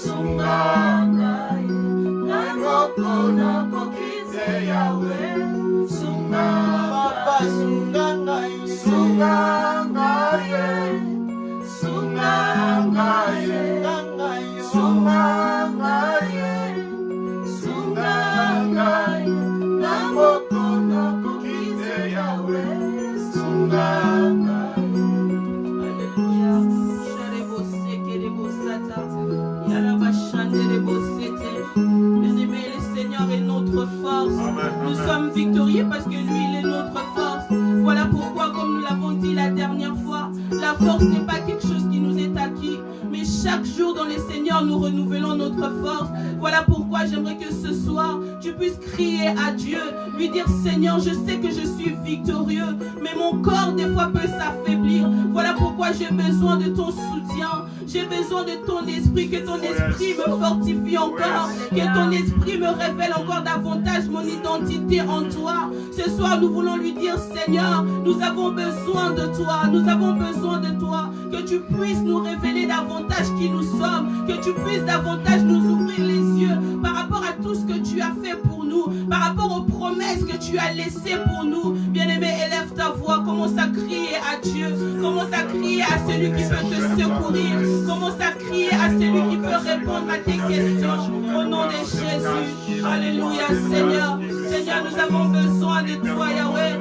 Sunga Sungangaye, sungangaye, sungangaye, sungangaye, namoko nakokite Yahweh, sungangaye. Alléluia. Sharebo sekerebo sata. Yaraba shanderebo sete. Bien-aimé, le Seigneur est notre force. Nous sommes victorieux parce que lui, il est notre force. Voilà pourquoi, comme nous l'avons dit la dernière fois, la force n'est pas quelque chose qui nous est acquis, mais chaque jour dans le Seigneur, nous renouvelons notre force. Voilà pourquoi j'aimerais que ce soir, tu puisses crier à Dieu, lui dire: Seigneur, je sais que je suis victorieux, mais mon corps des fois peut s'affaiblir. Voilà pourquoi j'ai besoin de ton soutien, j'ai besoin de ton esprit, que ton esprit me fortifie encore, que ton esprit me révèle encore davantage mon identité en toi. Ce soir, nous voulons lui dire: Seigneur, nous avons besoin de toi, nous avons besoin de toi, que tu puisses nous révéler davantage qui nous sommes, que tu puisses davantage nous ouvrir les yeux par rapport à tout ce que tu as fait pour nous, par rapport aux promesses que tu as laissées pour nous. Bien-aimé, élève ta voix, commence à crier à Dieu, commence à crier à celui qui peut te secourir, commence à crier à celui qui peut répondre à tes questions, au nom de Jésus. Alléluia, Seigneur. Seigneur, nous avons besoin de toi, Yahweh.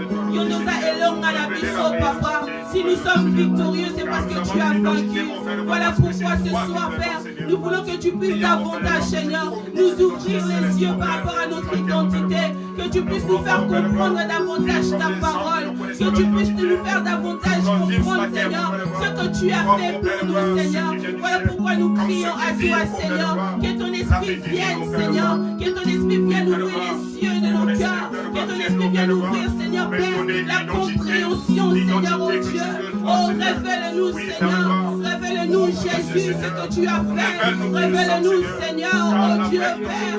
Papa. Si nous sommes victorieux, c'est parce que tu as vaincu. Voilà pourquoi ce soir, Père, nous voulons que tu puisses davantage, Seigneur, nous ouvrir les yeux par rapport à notre identité, que tu puisses nous faire comprendre davantage ta parole, que tu puisses nous faire davantage comprendre, Seigneur, ce que tu as fait pour nous, Seigneur. Voilà pourquoi nous crions à toi, Seigneur, que ton esprit vienne, Seigneur, que ton esprit vienne ouvrir les yeux de nos cœurs, que ton esprit vienne ouvrir, Seigneur, Père, la compréhension, Seigneur, oh Dieu. Oh, révèle-nous, Seigneur, révèle-nous, Jésus, ce que tu as fait, révèle-nous, Seigneur, oh Dieu, Père,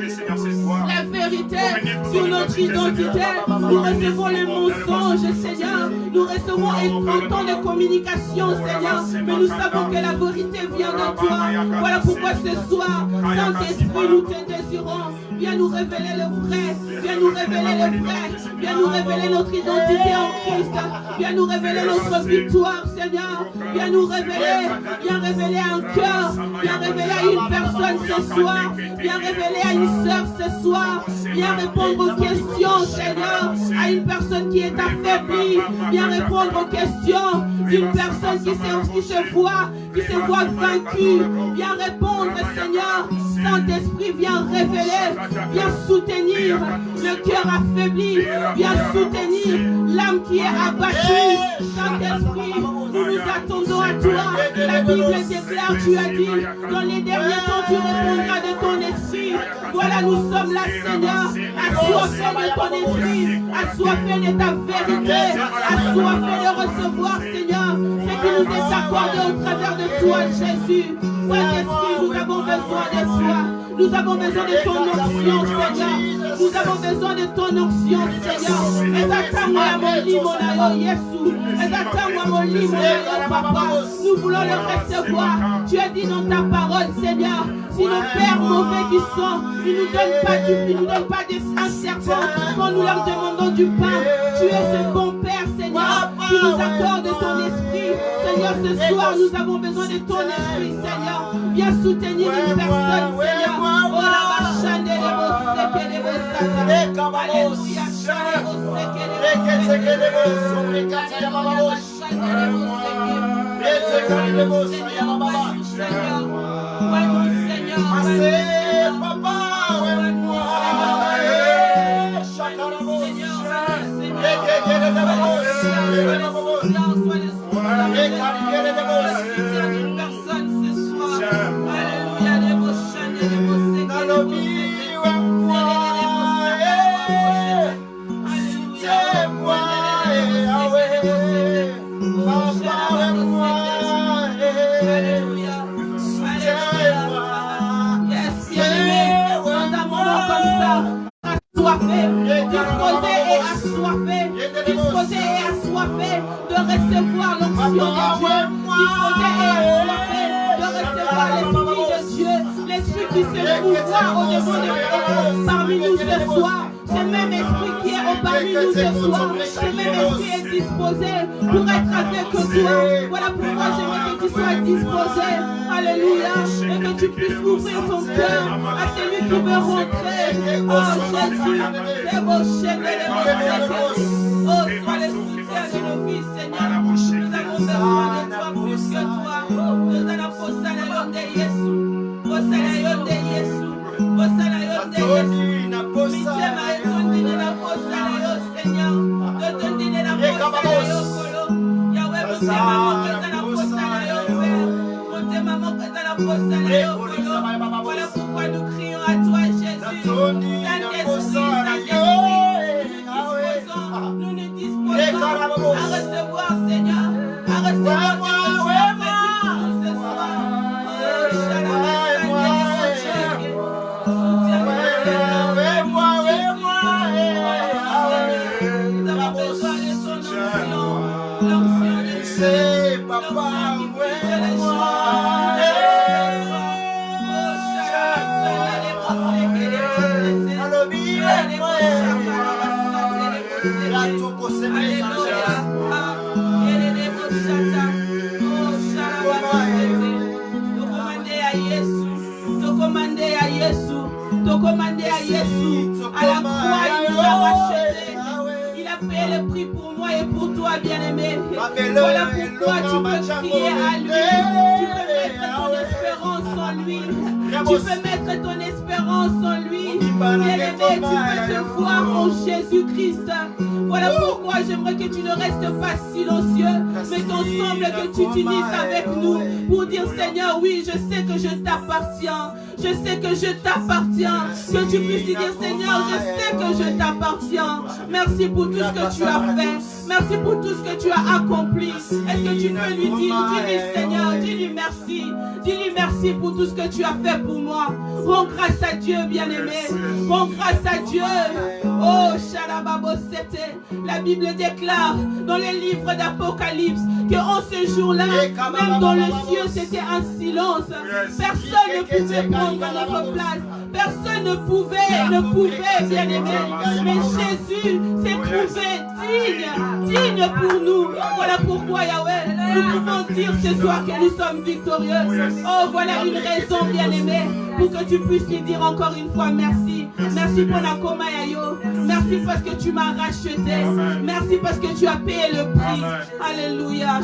la vérité sur notre identité. Nous recevons les mensonges, Seigneur, nous recevons autant de communication, Seigneur, mais nous savons que la vérité vient de toi. Voilà pourquoi ce soir, Saint-Esprit, nous te désirons. Viens nous révéler le vrai, viens nous révéler le vrai, viens nous révéler notre identité en Christ, viens nous révéler notre victoire, Seigneur, viens nous révéler, viens révéler un cœur, viens révéler à une personne ce soir, viens révéler à une sœur ce soir, viens répondre aux questions, Seigneur, à une personne qui est affaiblie, viens répondre aux questions d'une personne qui se voit vaincue, viens répondre, Seigneur. Saint-Esprit, viens révéler, viens soutenir le cœur affaibli, viens soutenir l'âme qui est abattue. Saint-Esprit, nous nous attendons à toi. La Bible déclare, tu as dit, dans les derniers temps, tu répondras de ton esprit. Voilà, nous sommes là, Seigneur, assoiffés de ton esprit, assoiffés de ta vérité, assoiffés de recevoir, Seigneur, ce qui nous est accordé au travers de toi, Jésus. Saint-Esprit, nous avons besoin de toi. Nous avons besoin de ton onction, Seigneur. Nous avons besoin de ton onction, Seigneur. Et attends-moi à mon lit, mon aïe, Jésus. Et attends-moi à mon lit, mon aïe, Papa. Nous voulons le recevoir. Tu as dit dans ta parole, Seigneur, si nos pères mauvais qui sont, ils ne nous donnent pas des serpents quand nous leur demandons du pain. Tu es ce bon Père, Seigneur, qui nous accorde ton esprit. Seigneur, ce soir, nous avons besoin de ton esprit, Seigneur. Viens soutenir une personne, Seigneur. Oh, la machine de disposé et assoiffé de recevoir l'onction de Dieu, disposé et assoiffé de recevoir l'Esprit de Dieu, l'Esprit qui se mouvoit au-devant de nous parmi nous ce soir. Ce Ce même esprit qui est au parmi nous ce soir, ce même esprit est disposé pour être avec toi. Voilà pourquoi j'aimerais que tu sois disposé. Alléluia. Et que tu puisses ouvrir ton cœur à celui qui veut rentrer. Oh Jésus, les beaux chaînes, les beaux chaînes. Oh, sois le soutien de nos vies, Seigneur. Nous avons besoin de toi plus que toi. Nous allons poser la yon de Jésus. Poser la yon de Jésus. Poser la yon de Jésus. Mitema etondine na posa na yo, Seigneur. Etondine na posa na yo, Kolo. Yahweh, motema mokeza na posa na yo, Père. Motema mokeza na posa na yo, Kolo. Voilà pourquoi nous crions à toi, Jésus. Saint-Esprit, nous nous disposons à recevoir, Seigneur, à recevoir ce que tu as fait pour nous ce soir. Nous avons besoin de son onction, l'onction de Dieu, l'onction qui brise les choses. Commander à Jésus, à la croix, il nous a racheté. Il a payé le prix pour moi et pour toi, bien-aimé. Voilà pourquoi tu peux crier à lui. Tu peux mettre ton espérance en lui. Tu peux mettre ton espérance en lui. Bien-aimé, tu peux te voir en Jésus-Christ. Voilà pourquoi j'aimerais que tu ne restes pas silencieux, mais qu'on semble que tu t'unisses avec nous pour dire, Seigneur, oui, je sais que je t'appartiens. Je sais que je t'appartiens. Que tu puisses dire, Seigneur, je sais que je t'appartiens. Merci pour tout ce que tu as fait. Merci pour tout ce que tu as accompli. Est-ce que tu peux lui dire, dis-lui, Seigneur, dis-lui merci. Dis-lui merci pour tout ce que tu as fait pour moi. Rends grâce à Dieu, bien-aimé. Rends grâce à Dieu. Oh, Shalababosete. La Bible déclare dans les livres d'Apocalypse qu'en ce jour-là, même dans le ciel, c'était un silence. Personne ne pouvait prendre notre place. Personne ne pouvait, bien-aimé. Mais Jésus s'est trouvé digne pour nous. Voilà pourquoi, Yahweh, nous pouvons dire ce soir que nous sommes victorieux. Oh, voilà une raison, bien-aimé, pour que tu puisses lui dire encore une fois merci. Merci pour la coma, Yayo. Merci parce que tu m'as racheté. Merci parce que tu as payé le prix. Alléluia.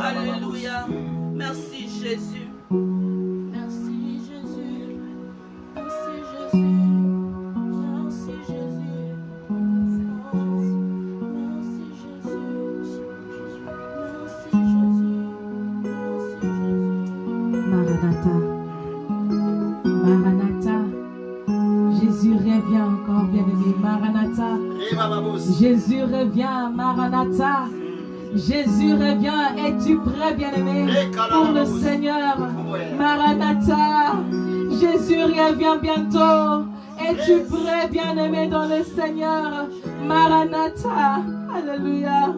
Alléluia. Merci Jésus. Merci Jésus. Merci Jésus. Merci Jésus. Merci Jésus. Maranatha. Maranatha. Jésus revient encore, bien-aimé. Maranatha. Jésus revient. Maranatha. Jésus revient. Es-tu prêt, bien-aimé, pour le Seigneur? Maranatha. Jésus revient bientôt. Es-tu prêt, bien-aimé, dans le Seigneur? Maranatha. Alléluia.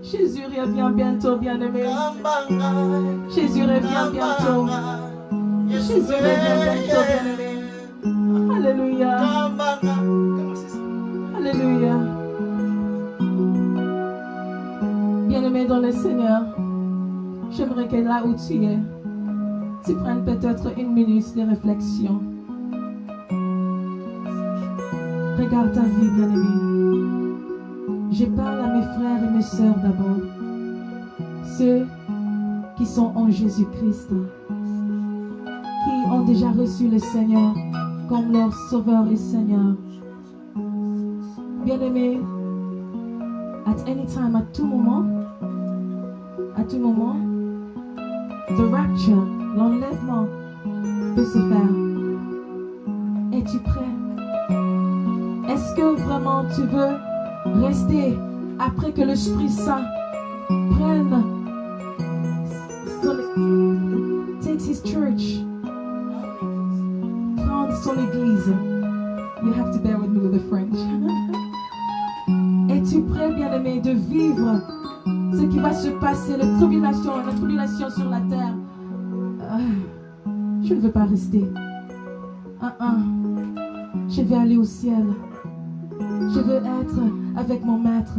Jésus revient bientôt, bien-aimé. Jésus revient bientôt. Jésus revient bientôt, bien-aimé. Alléluia. Alléluia. Bien-aimé dans le Seigneur, j'aimerais que là où tu es, tu prennes peut-être une minute de réflexion. Regarde ta vie, bien-aimé. Je parle à mes frères et mes sœurs d'abord, ceux qui sont en Jésus-Christ, qui ont déjà reçu le Seigneur comme leur Sauveur et Seigneur. Bien-aimé, at any time, à tout moment, the rapture, l'enlèvement peut se faire. Es-tu prêt? Est-ce que vraiment tu veux rester après que l'Esprit Saint takes his church, prend son église? You have to bear with me with the French. Es-tu prêt, bien-aimé, de vivre ce qui va se passer, la tribulation sur la terre? Je ne veux pas rester. Je vais aller au ciel. Je veux être avec mon maître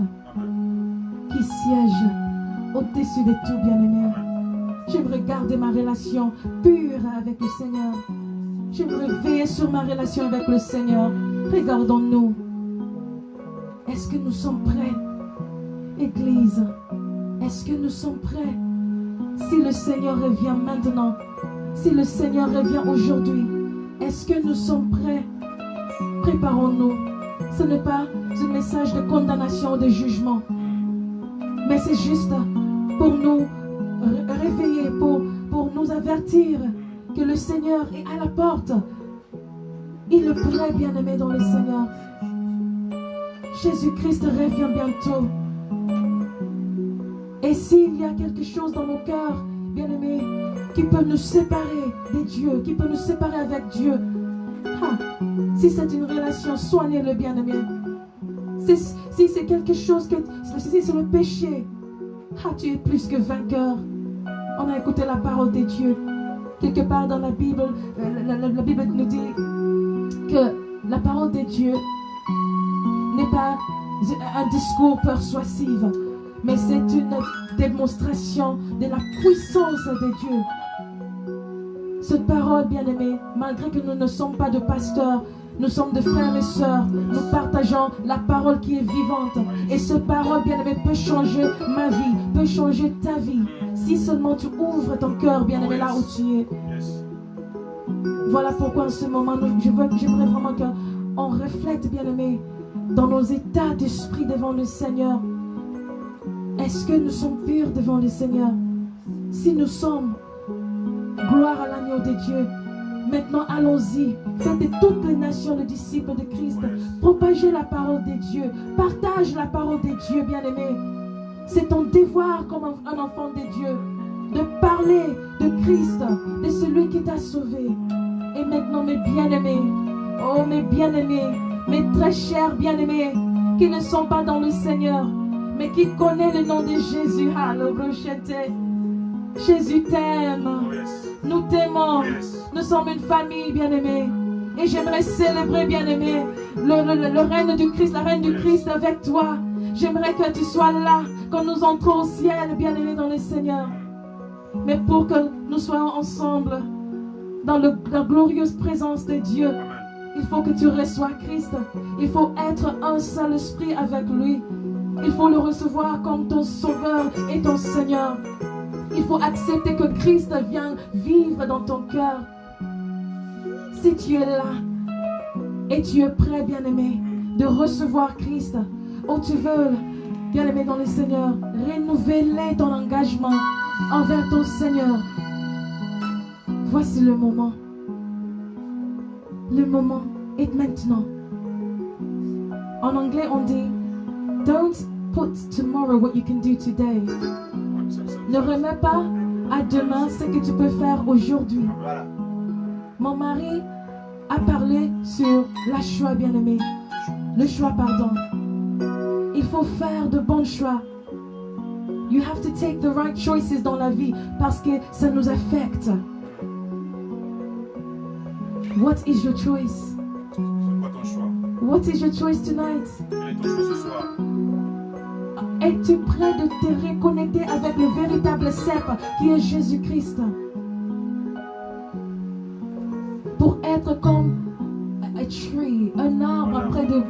qui siège au-dessus de tout, bien-aimé. J'aimerais garder ma relation pure avec le Seigneur. J'aimerais veiller sur ma relation avec le Seigneur. Regardons-nous. Est-ce que nous sommes prêts, Église? Est-ce que nous sommes prêts? Si le Seigneur revient maintenant, si le Seigneur revient aujourd'hui, est-ce que nous sommes prêts? Préparons-nous. Ce n'est pas un message de condamnation ou de jugement, mais c'est juste pour nous réveiller, pour nous avertir que le Seigneur est à la porte. Il est prêt, bien-aimé dans le Seigneur. Jésus-Christ revient bientôt. Et s'il y a quelque chose dans nos cœurs, bien-aimés, qui peut nous séparer de Dieu, qui peut nous séparer avec Dieu, si c'est une relation, soignez-le, bien-aimé. Si c'est quelque chose si c'est le péché, tu es plus que vainqueur. On a écouté la parole de Dieu. Quelque part dans la Bible, la Bible nous dit que la parole de Dieu n'est pas un discours persuasif, mais c'est une démonstration de la puissance de Dieu. Cette parole, bien-aimée, malgré que nous ne sommes pas de pasteurs, nous sommes de frères et sœurs, nous partageons la parole qui est vivante. Et cette parole, bien-aimée, peut changer ma vie, peut changer ta vie. Si seulement tu ouvres ton cœur, bien-aimé, là où tu es. Voilà pourquoi en ce moment, j'aimerais vraiment qu'on reflète, bien-aimé, dans nos états d'esprit devant le Seigneur. Est-ce que nous sommes purs devant le Seigneur? Si nous sommes, gloire à l'agneau de Dieu. Maintenant, allons-y. Faites de toutes les nations les disciples de Christ. Propagez la parole de Dieu. Partage la parole de Dieu, bien-aimé. C'est ton devoir comme un enfant de Dieu de parler de Christ, de celui qui t'a sauvé. Et maintenant, mes bien-aimés, oh mes bien-aimés, mes très chers bien-aimés, qui ne sont pas dans le Seigneur, mais qui connaissent le nom de Jésus. Jésus t'aime. Nous t'aimons. Nous sommes une famille, bien-aimée. Et j'aimerais célébrer, bien-aimé, le règne du Christ, la reine du Christ avec toi. J'aimerais que tu sois là quand nous entrons au ciel, bien-aimé dans le Seigneur. Mais pour que nous soyons ensemble dans la glorieuse présence de Dieu, il faut que tu reçois Christ. Il faut être un seul esprit avec lui. Il faut le recevoir comme ton sauveur et ton Seigneur. Il faut accepter que Christ vienne vivre dans ton cœur. Si tu es là et tu es prêt, bien-aimé, de recevoir Christ, où tu veux, bien-aimé dans le Seigneur, renouveler ton engagement envers ton Seigneur. Voici le moment. Le moment est maintenant. En anglais, on dit, don't put tomorrow what you can do today. Ne remets pas à demain ce que tu peux faire aujourd'hui. Mon mari a parlé sur la choix, bien-aimé. Le choix, pardon. Il faut faire de bons choix. You have to take the right choices dans la vie parce que ça nous affecte. What is your choice? C'est quoi ton choix? What is your choice tonight? Quel est ton choix ce soir? Es-tu prêt de te reconnecter avec le véritable cep qui est Jésus-Christ? Pour être comme a tree, un arbre près de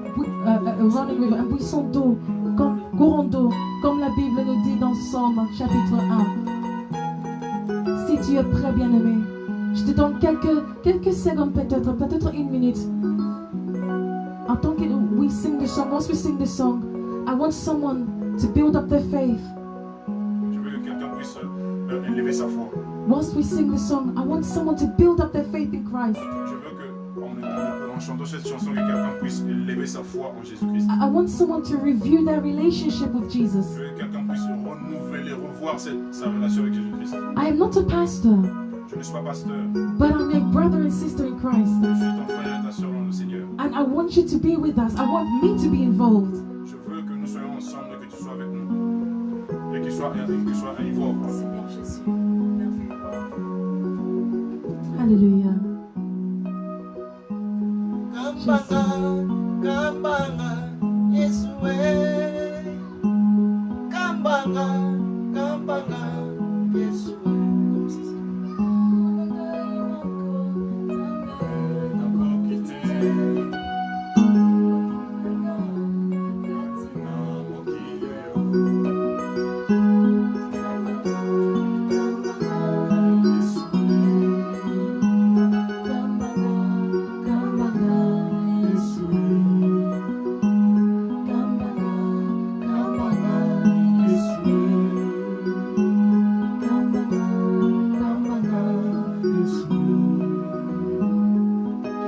running river, un buisson d'eau, comme courant d'eau, comme la Bible nous dit dans Somme chapitre 1. Si tu es prêt, bien-aimé, je te donne quelques secondes, peut-être une minute. En tant que we sing the song, once we sing the song, I want someone to build up their faith. Je veux que quelqu'un puisse élever sa foi. Once we sing the song, I want someone to build up their faith in Christ. Je veux que, en chantant cette chanson, que quelqu'un puisse élever sa foi en Jésus-Christ. I want someone to review their relationship with Jesus. Je veux que quelqu'un puisse renouveler, revoir sa relation avec Jésus-Christ. I am not a pastor, Je ne suis pas pasteur. but I'm a brother and sister in Christ. Je suis ton frère et ta soeur dans le Seigneur. And I want you to be with us. I want me to be involved. Je veux que nous soyons ensemble et que tu sois avec nous. Et qu'il soit un ivoire. Alléluia. Alléluia. Kambanga, Yesue. Kambanga, Yesue.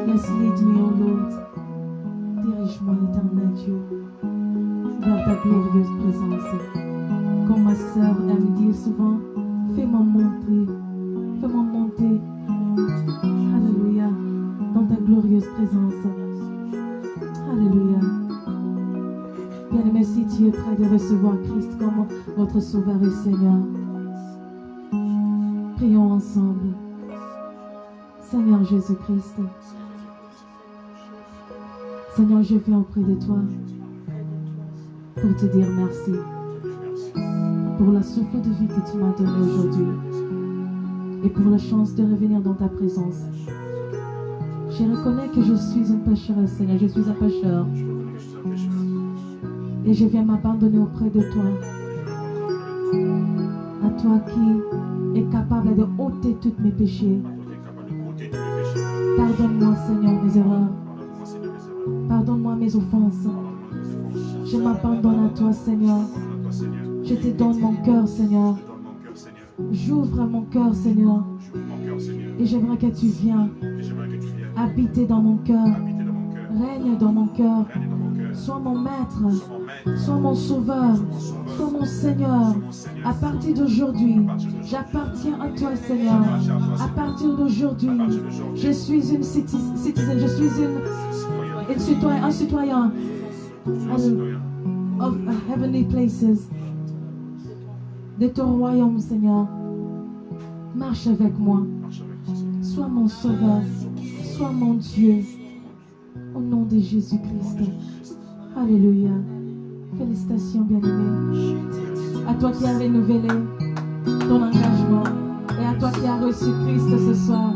Yes, lead me, oh Lord. Dirige-moi, éternel Dieu, vers ta glorieuse présence. Comme ma sœur aime dire souvent, fais-moi monter. Alléluia, dans ta glorieuse présence. Alléluia. Bien-aimé, si tu es prêt de recevoir Christ comme votre Sauveur et Seigneur, prions ensemble. Seigneur Jésus-Christ, Seigneur, je viens auprès de toi pour te dire merci pour la souffle de vie que tu m'as donnée aujourd'hui et pour la chance de revenir dans ta présence. Je reconnais que je suis un pécheur, Seigneur, je suis un pécheur et je viens m'abandonner auprès de toi, à toi qui es capable de ôter tous mes péchés. Pardonne-moi, Seigneur, mes erreurs. Pardonne-moi mes offenses. Je m'abandonne à toi, Seigneur. Je te donne mon cœur, Seigneur. J'ouvre mon cœur, Seigneur. Et j'aimerais que tu viennes habiter dans mon cœur. Règne dans mon cœur. Sois mon maître. Sois mon sauveur. Sois mon Seigneur. À partir d'aujourd'hui, j'appartiens à toi, Seigneur. À partir d'aujourd'hui, je suis une citoyenne. Je suis un citoyen of heavenly places, de ton royaume, Seigneur. Marche avec moi. Sois mon sauveur. Sois mon Dieu. Au nom de Jésus-Christ. Alléluia. Félicitations, bien-aimé. À toi qui as renouvelé ton engagement et à toi qui as reçu Christ ce soir.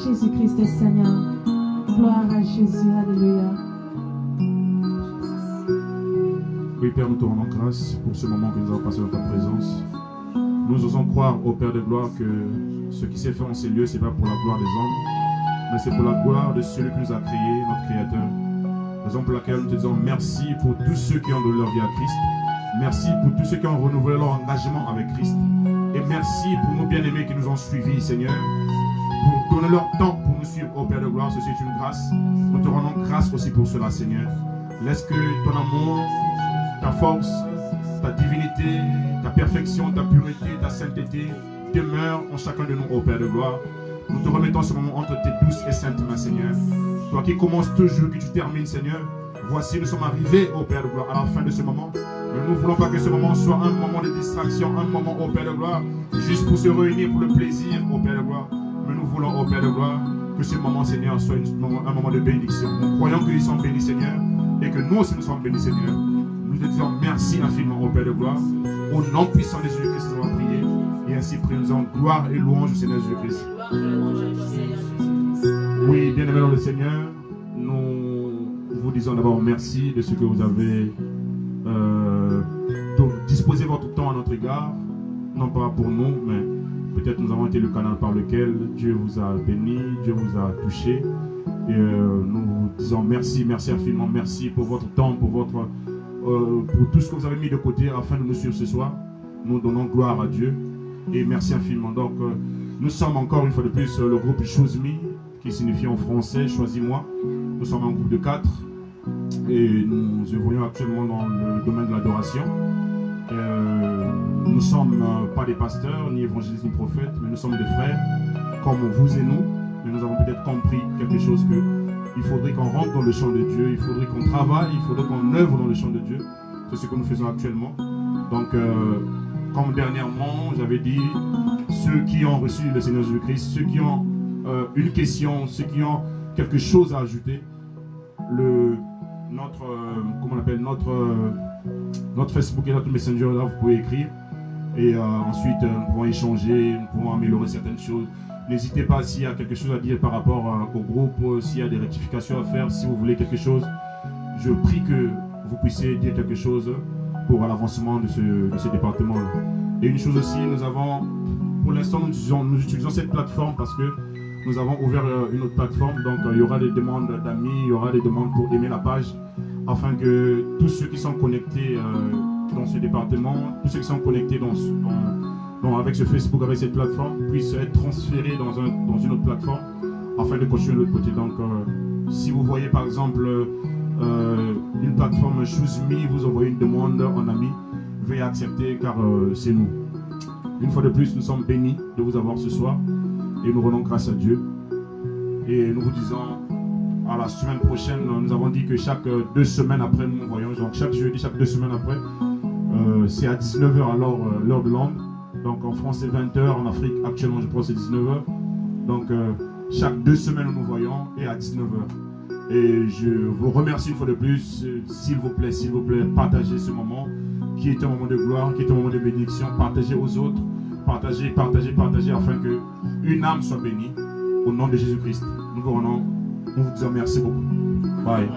Jésus-Christ est Seigneur. Gloire à Jésus. Alléluia. Oui, Père, nous te rendons grâce pour ce moment que nous avons passé dans ta présence. Nous osons croire au Père de gloire que ce qui s'est fait en ces lieux, ce n'est pas pour la gloire des hommes, mais c'est pour la gloire de celui qui nous a créés, notre Créateur. Raison pour laquelle nous te disons merci pour tous ceux qui ont donné leur vie à Christ. Merci pour tous ceux qui ont renouvelé leur engagement avec Christ. Et merci pour nos bien-aimés qui nous ont suivis, Seigneur, pour donner leur temps pour nous suivre au Père de gloire. Ceci est une grâce. Nous te rendons grâce aussi pour cela, Seigneur. Laisse que ton amour, ta force, ta divinité, ta perfection, ta pureté, ta sainteté demeure en chacun de nous, au Père de gloire. Nous te remettons ce moment entre tes douces et saintes mains, Seigneur. Toi qui commences toujours, que tu termines, Seigneur. Voici, nous sommes arrivés, au Père de gloire, à la fin de ce moment. Mais nous ne voulons pas que ce moment soit un moment de distraction, un moment, au Père de gloire, juste pour se réunir pour le plaisir, au Père de gloire. Mais nous voulons, au Père de gloire, que ce moment, Seigneur, soit un moment de bénédiction. Nous croyons qu'ils sont bénis, Seigneur, et que nous aussi nous sommes bénis, Seigneur. Nous te disons merci infiniment, au Père de gloire. Au nom puissant de Jésus-Christ, nous allons prier. Et ainsi, prions gloire et louange au Seigneur Jésus-Christ. Oui, bien-aimés dans le Seigneur, nous vous disons d'abord merci de ce que vous avez disposé votre temps à notre égard. Non pas pour nous, mais peut-être nous avons été le canal par lequel Dieu vous a béni, Dieu vous a touché. Et nous vous disons merci, merci infiniment, merci pour votre temps, pour tout ce que vous avez mis de côté afin de nous suivre ce soir. Nous donnons gloire à Dieu et merci infiniment. Donc, nous sommes encore une fois de plus le groupe Choose Me, qui signifie en français Choisis-moi. Nous sommes un groupe de 4 et nous évoluons actuellement dans le domaine de l'adoration. Nous ne sommes pas des pasteurs, ni évangélistes, ni prophètes, mais nous sommes des frères comme vous et nous. Mais nous avons peut-être compris quelque chose que il faudrait qu'on rentre dans le champ de Dieu, il faudrait qu'on travaille, il faudrait qu'on œuvre dans le champ de Dieu. C'est ce que nous faisons actuellement. Donc, comme dernièrement, j'avais dit, ceux qui ont reçu le Seigneur Jésus-Christ, ceux qui ont une question, ceux qui ont quelque chose à ajouter. Notre Facebook et notre Messenger, là, vous pouvez écrire. Et ensuite, nous pouvons échanger, nous pouvons améliorer certaines choses. N'hésitez pas s'il y a quelque chose à dire par rapport au groupe, s'il y a des rectifications à faire, si vous voulez quelque chose. Je prie que vous puissiez dire quelque chose pour l'avancement de ce département-là. Et une chose aussi, pour l'instant, nous utilisons cette plateforme parce que nous avons ouvert une autre plateforme. Donc, il y aura des demandes d'amis, il y aura des demandes pour aimer la page, afin que tous ceux qui sont connectés dans ce département, tous ceux qui sont connectés avec ce Facebook, avec cette plateforme, puissent être transférés dans une autre plateforme, afin de continuer de l'autre côté. Donc, si vous voyez par exemple une plateforme Choose Me, vous envoyez une demande en ami, veuillez accepter car c'est nous. Une fois de plus, nous sommes bénis de vous avoir ce soir et nous rendons grâce à Dieu. Et nous vous disons à la semaine prochaine. Nous avons dit que chaque 2 semaines après, nous voyons, donc chaque jeudi, chaque 2 semaines après, c'est à 19h alors l'heure de Londres. Donc en France c'est 20h, en Afrique actuellement je pense c'est 19h. Donc chaque 2 semaines nous voyons et à 19h. Et je vous remercie une fois de plus, s'il vous plaît, partagez ce moment qui est un moment de gloire, qui est un moment de bénédiction. Partagez aux autres, partagez afin que une âme soit bénie au nom de Jésus-Christ. Nous vous disons merci beaucoup. Bye.